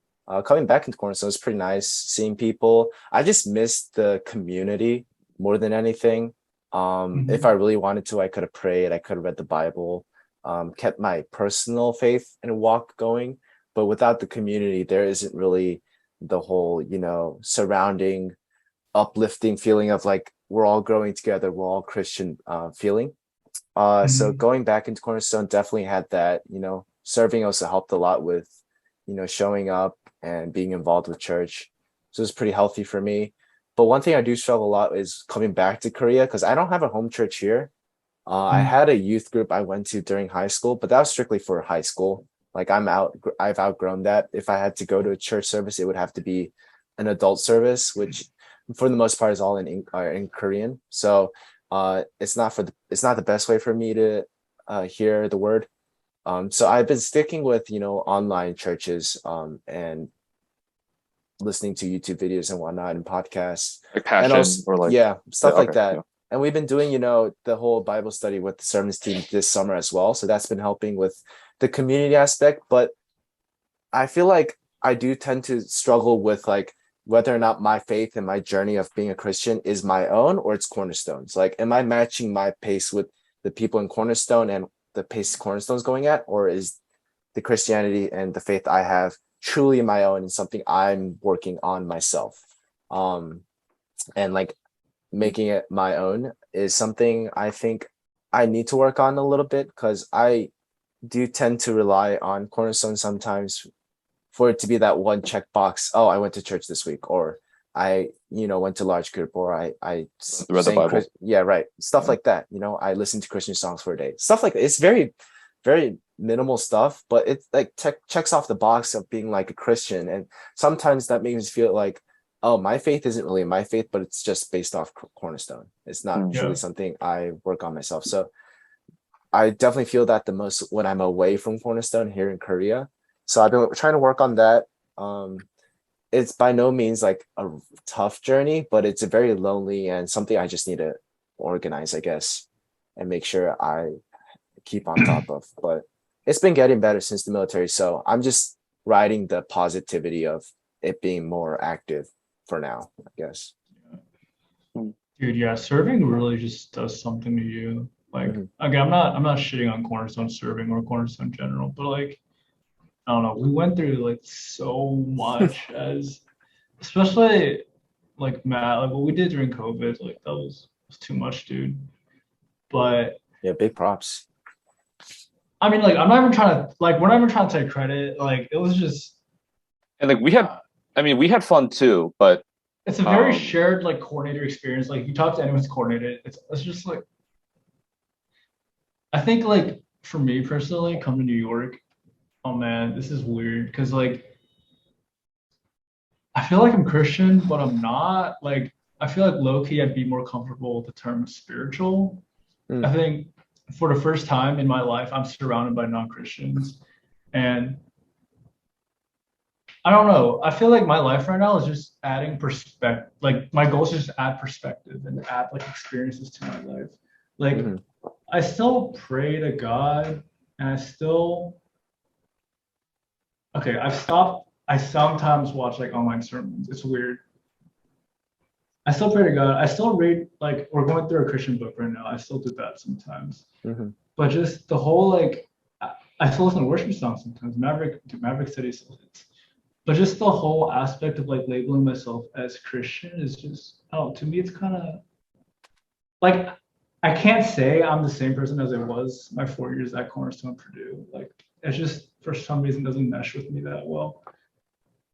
Coming back into Cornerstone, it was pretty nice seeing people. I just missed the community more than anything. If I really wanted to, I could have prayed. I could have read the Bible, kept my personal faith and walk going. But without the community, there isn't really the whole, surrounding, uplifting feeling of like, we're all growing together, we're all Christian feeling. So going back into Cornerstone definitely had that, serving also helped a lot with, showing up and being involved with church. So it's pretty healthy for me. But one thing I do struggle a lot is coming back to Korea because I don't have a home church here. I had a youth group I went to during high school, but that was strictly for high school. Like I've outgrown that. If I had to go to a church service, it would have to be an adult service, which for the most part is all in Korean. So it's not the best way for me to hear the word. So I've been sticking with, online churches and listening to YouTube videos and whatnot and podcasts. Like Passion, and also, or like stuff like okay, that. yeah. And we've been doing, the whole Bible study with the sermons team this summer as well. So that's been helping with the community aspect. But I feel like I do tend to struggle with like whether or not my faith and my journey of being a Christian is my own or it's Cornerstone's. Like, am I matching my pace with the people in Cornerstone and the pace Cornerstone's going at, or is the Christianity and the faith I have truly my own and something I'm working on myself? And like making it my own is something I think I need to work on a little bit, because I do tend to rely on Cornerstone sometimes for it to be that one checkbox. Oh, I went to church this week, or I, went to large group, or I Read the Bible. yeah, right. Stuff like that. I listened to Christian songs for a day. Stuff like that. It's very, very minimal stuff, but it's like checks off the box of being like a Christian. And sometimes that makes me feel like, oh, my faith isn't really my faith, but it's just based off Cornerstone. It's not truly something I work on myself. So I definitely feel that the most when I'm away from Cornerstone here in Korea. So I've been trying to work on that. It's by no means like a tough journey, but it's a very lonely and something I just need to organize, I guess, and make sure I keep on top of. But it's been getting better since the military. So I'm just riding the positivity of it being more active for now, I guess. Dude, yeah, serving really just does something to you. Like, again, I'm not shitting on Cornerstone serving or Cornerstone general, but like, I don't know, we went through like so much as, especially like Matt, like what we did during COVID, like that was too much, dude. But yeah, big props. I mean, like, I'm not even trying to, like, we're not even trying to take credit. Like, it was just, and like we had fun too, but it's a very shared like coordinator experience. Like, you talk to anyone who's coordinated, it's just like, I think like for me personally, come to New York, oh man, this is weird because like I feel like I'm Christian, but I'm not. Like, I feel like low key I'd be more comfortable with the term spiritual. I think for the first time in my life, I'm surrounded by non-Christians, and I don't know. I feel like my life right now is just adding perspective. Like, my goal is just to add perspective and add like experiences to my life. Like, I still pray to God, and I sometimes watch like online sermons. It's weird. I still pray to God. I still read, like, we're going through a Christian book right now. I still do that sometimes. But just the whole, like, I still listen to worship songs sometimes. Maverick City still hits. But just the whole aspect of like labeling myself as Christian is just, to me, it's kind of like, I can't say I'm the same person as I was my 4 years at Cornerstone Purdue. Like, it's just for some reason doesn't mesh with me that well.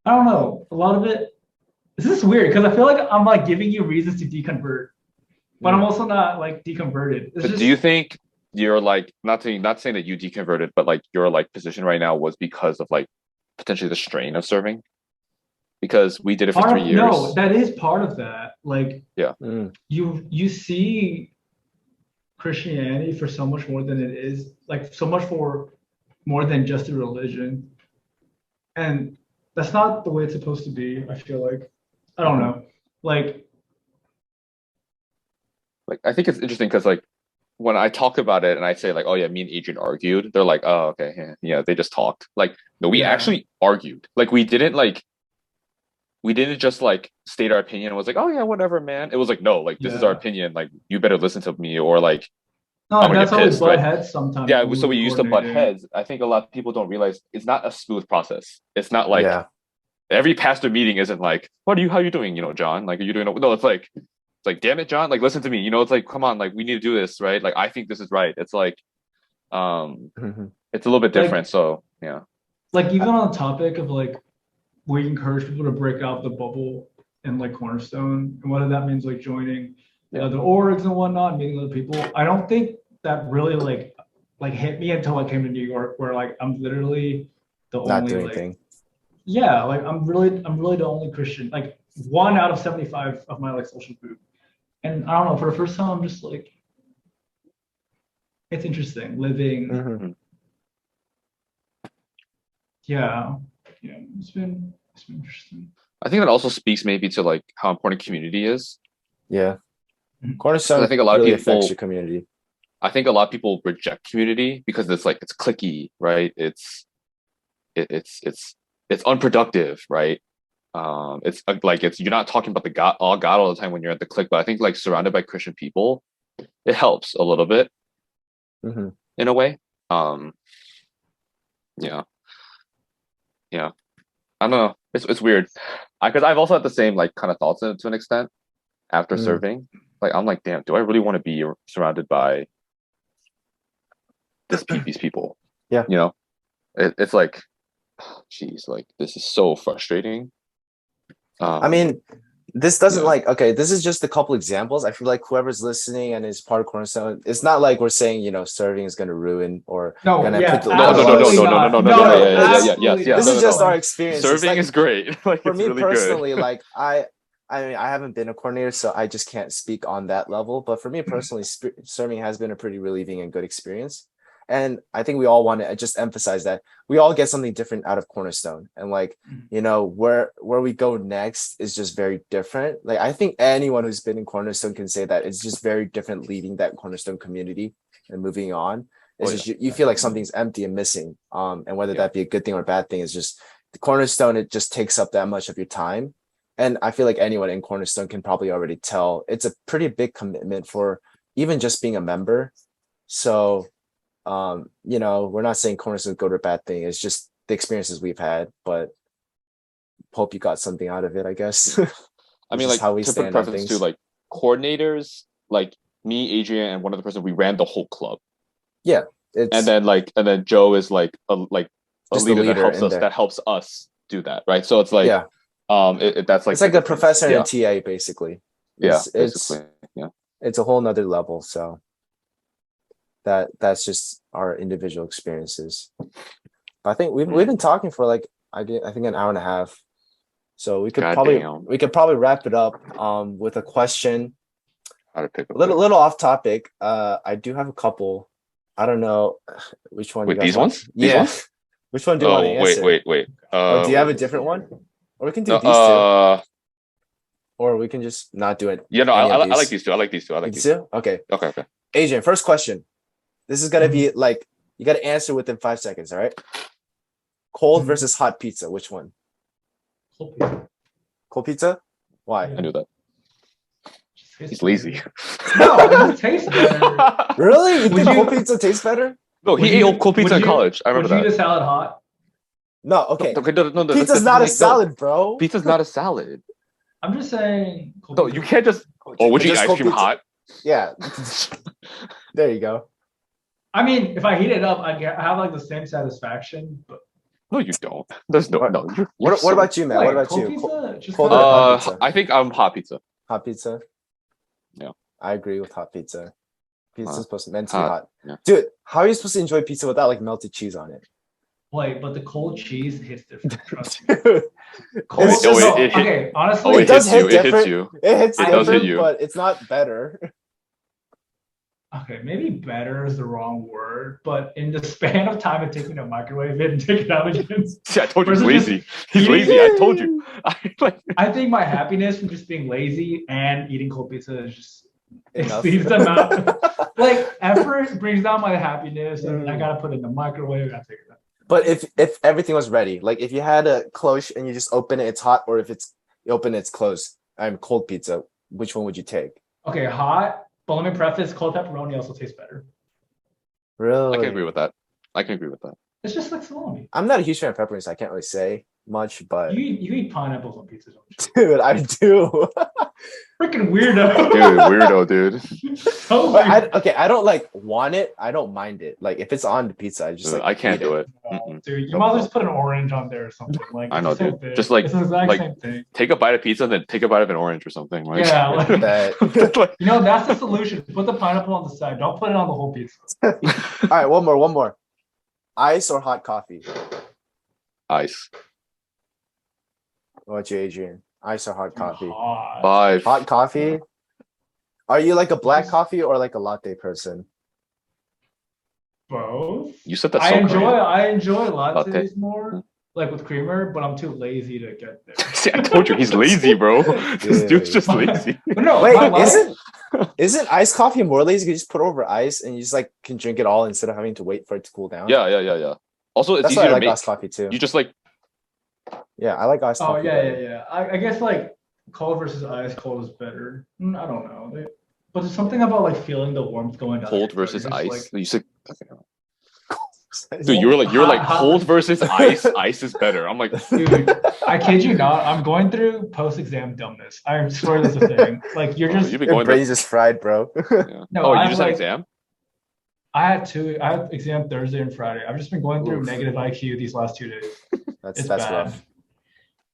I don't know. A lot of it. This is weird because I feel like I'm like giving you reasons to deconvert, but I'm also not like deconverted. Do you think you're like not saying that you deconverted, but like your like position right now was because of like potentially the strain of serving? Because we did it for 3 years. No, that is part of that. Like, yeah, you see Christianity for so much more than it is, like so much for more than just a religion, and that's not the way it's supposed to be. I feel like, I don't know, like I think it's interesting because like when I talk about it and I say like, oh yeah, me and Adrian argued, they're like, oh okay, yeah, they just talked. Like, no, we actually argued. Like, we didn't just like state our opinion and was like, oh yeah, whatever, man. It was like, no, like this is our opinion. Like, you better listen to me, or like, no, I'm that's gonna get pissed, how we butt right? heads sometimes. Yeah, so we used to butt heads. I think a lot of people don't realize it's not a smooth process. It's not like every pastor meeting isn't like, how you doing? John, like, are you doing? No, it's like, damn it, John, like, listen to me. It's like, come on, like, we need to do this, right? Like, I think this is right. It's like, it's a little bit different. Like, so yeah. Like, even on the topic of like, we encourage people to break out the bubble and like Cornerstone, and whether that means like joining the orgs and whatnot, meeting other people. I don't think that really like hit me until I came to New York, where like I'm literally the not only doing like anything. Yeah, like I'm really the only Christian, like 1 out of 75 of my like social group. And I don't know, for the first time I'm just like, it's interesting living. Yeah, it's been interesting. I think that also speaks maybe to like how important community is. Yeah. Cornerstone, I think a lot of people affects your community. I think a lot of people reject community because it's like, it's cliquey, right? It's unproductive, right? It's like you're not talking about the God all the time when you're at the clique, but I think like surrounded by Christian people, it helps a little bit in a way. Yeah, yeah. I don't know. It's weird. Because I've also had the same like kind of thoughts to an extent after serving. Like I'm like, damn, do I really want to be surrounded by these people? Yeah. You know, it's like, geez, like this is so frustrating. I mean, this doesn't like, okay, this is just a couple examples. I feel like whoever's listening and is part of Cornerstone, it's not like we're saying, you know, serving is going to ruin or gonna put the This is just our experience. Serving like, is great. Like, for it's me really personally, good. like I mean, I haven't been a coordinator, so I just can't speak on that level. But for me personally, serving has been a pretty relieving and good experience. And I think we all want to just emphasize that we all get something different out of Cornerstone. And like, you know, where we go next is just very different. Like, I think anyone who's been in Cornerstone can say that it's just very different leading that Cornerstone community and moving on. It's just you feel like something's empty and missing. And whether that be a good thing or a bad thing is just the Cornerstone, it just takes up that much of your time. And I feel like anyone in Cornerstone can probably already tell it's a pretty big commitment for even just being a member. So you know, we're not saying Cornerstone go to a bad thing. It's just the experiences we've had, but hope you got something out of it, I guess. I mean, like, how we to put stand on preference things. to like coordinators, like me, Adrian, and one other person, we ran the whole club. Yeah. And then Joe is like a leader that helps us do that, right? So it's like, yeah, that's like it's like a professor and a TA basically. It's a whole nother level. So that's just our individual experiences. I think we've been talking for like I think an hour and a half. So we could probably wrap it up with a question. A little off topic. I do have a couple. I don't know which one. Wait, these ones? Yeah. These ones? Which one do you want to answer? Wait. Do you have a different one? Or we can do these two. Or we can just not do it. Yeah, no, I like these two. I like these two. Okay. Okay. Adrian, first question. This is gonna be like you gotta answer within 5 seconds, all right? Cold versus hot pizza, which one? Cold pizza. Cold pizza? Why? I knew that. He's lazy. No, it tastes better. Really? You think cold pizza tastes better? No, he ate cold pizza in college. I remember that. Would you eat a salad hot? No, okay. No, pizza's not a salad, bro. Pizza's not a salad. I'm just saying. No, you can't just. Oh, would you eat ice cream hot? Yeah. There you go. I mean, if I heat it up, I have like the same satisfaction. But no, you don't. There's no. What about you, man? What about you? Cold or hot pizza? I think I'm hot pizza. Hot pizza. Yeah. I agree with hot pizza. Pizza's supposed to be meant to be hot. Yeah. Dude, how are you supposed to enjoy pizza without like melted cheese on it? Wait, but the cold cheese hits different. Trust me. Okay, honestly, it does hit different. It hits you. It hits different, hit you. But it's not better. Okay, maybe better is the wrong word, but in the span of time of taking a microwave it and taking it out again. See, I told you he's lazy. He's lazy. I told you. I think my happiness from just being lazy and eating cold pizza is just exceeds the amount. Like effort brings down my happiness, and I gotta put it in the microwave. I gotta take it out. But if everything was ready, like if you had a cloche and you just open it, it's hot, or if you open it, it's closed. I'm cold pizza. Which one would you take? Okay, hot. But let me preface, cold pepperoni also tastes better. Really? I can agree with that. It's just like salami. I'm not a huge fan of pepperoni, so I can't really say much, but you eat pineapples on pizza, don't you? Dude, I do. Freaking weirdo. Dude. So weird. I don't like want it. I don't mind it. Like if it's on the pizza, I just like I can't do it. Dude, you might as well just put an orange on there or something. Like I know, dude. Thing. Just like it's the exact same thing. Take a bite of pizza and then take a bite of an orange or something. Like, yeah, like that. You know, that's the solution. Put the pineapple on the side. Don't put it on the whole pizza. All right, one more. Ice or hot coffee? Ice. What about you, Adrian? Ice or hot coffee? Hot coffee? Are you like a black coffee or like a latte person? Both. You said that so I enjoy lattes more, like with creamer, but I'm too lazy to get there. See, I told you he's lazy, bro. This dude's just lazy. But no, wait, isn't iced coffee more lazy? You just put over ice and you just like can drink it all instead of having to wait for it to cool down. Yeah. Also, it's That's easier why I like to make. iced coffee too. You just like Yeah, I like iced Oh coffee. yeah. I guess like cold versus ice cold is better. I don't know. But there's something about like feeling the warmth going down. Cold your throat. versus You're just ice. like, You said, dude, you were like hot- cold versus ice. Ice is better. I'm like, dude, I kid you not. I'm going through post-exam dumbness. I swear that's a thing. Like you're just you've been Your going. brain's just fried, bro. Yeah. No, Oh, I you have, just had like- exam? I had exam Thursday and Friday. I've just been going through Oof. negative IQ these last 2 days. That's It's bad. rough.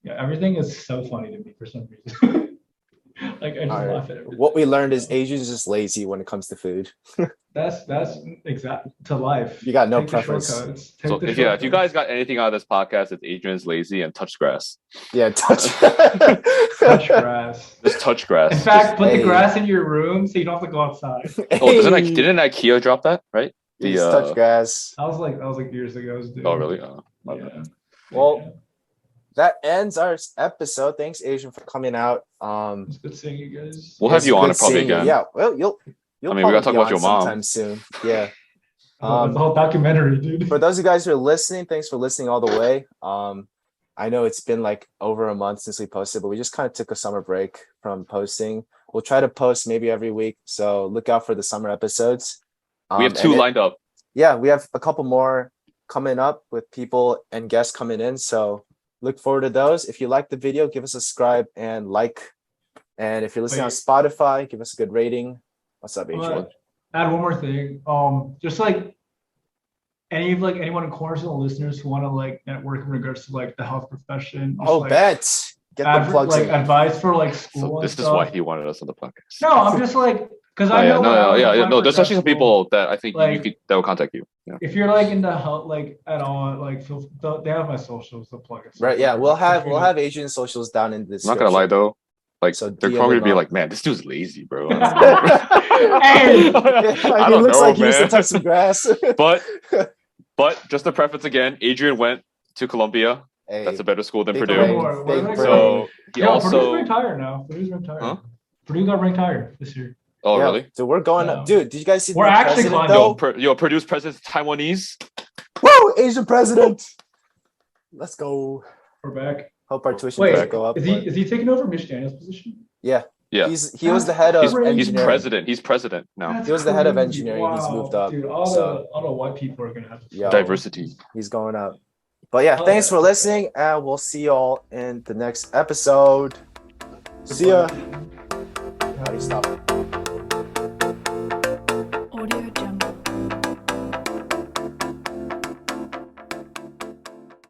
Yeah, everything is so funny to me for some reason. Like I just All right. laugh at everything. What we learned is Adrian's just lazy when it comes to food. That's exact to life. You got no Take the preference. shortcuts. So Take the if you guys shortcuts. got anything out of this podcast, it's Adrian's lazy and touch grass. Yeah, touch. touch grass. Just touch grass. In fact, put Hey. the grass in your room so you don't have to go outside. Didn't IKEA drop that, right? You just touch grass. I was like years ago, dude. Oh, really? My Yeah. bad. Well, that ends our episode. Thanks, Adrian, for coming out. It's good seeing you guys. We'll have it's you on good it probably seeing you. again. Yeah, well, you'll I mean, we gotta probably talk be about on your mom. sometime soon. Yeah. It's a whole documentary, dude. For those of you guys who are listening, thanks for listening all the way. I know it's been like over a month since we posted, but we just kind of took a summer break from posting. We'll try to post maybe every week, so look out for the summer episodes. We have two lined up. Yeah, we have a couple more coming up with people and guests coming in, so look forward to those. If you like the video, give us a subscribe and like. And if you're listening on Spotify, give us a good rating. What's up, Adrian? Add one more thing. Just like anyone in Cornerstone listeners who want to like network in regards to like the health profession. Just, Oh, like, bet. Get the plugs like in. advice for like school. So this and is stuff. why he wanted us on the podcast. No, I'm just like because I know. No. There's actually some people that I think Like- that will contact you. Yeah. If you're like into health, like at all, like they have my socials. They'll plug it. Right, yeah, we'll have Adrian socials down in this. I'm not gonna lie though. Like So they're DM probably him be up. like, man, this dude's lazy, bro. Hey! He I don't looks know, like he used to man. touch some grass. But just to preface again, Adrian went to Columbia. Hey, That's a better school than big Purdue. brain, What big am I brain. So he Purdue's also. ranked higher now. Purdue's ranked higher. Huh? Purdue got ranked higher this year. Oh Yeah, really? Dude, we're going up. Dude, did you guys see We're the actually president, climbing. though? Yo, Purdue's president's Taiwanese. Woo! Asian president. Let's go. We're back. Hope our tuition Wait, doesn't go up. is he taking over Mitch Daniels' position? Yeah. Yeah. He was the head of He's engineering. president. He's president now. That's He was the head of crazy. engineering. He's moved up, Dude, all so- the white people are gonna have to. Yeah. Diversity. He's going up. But yeah, Oh, thanks yeah. for listening, and we'll see y'all in the next episode. See ya. How do you stop it?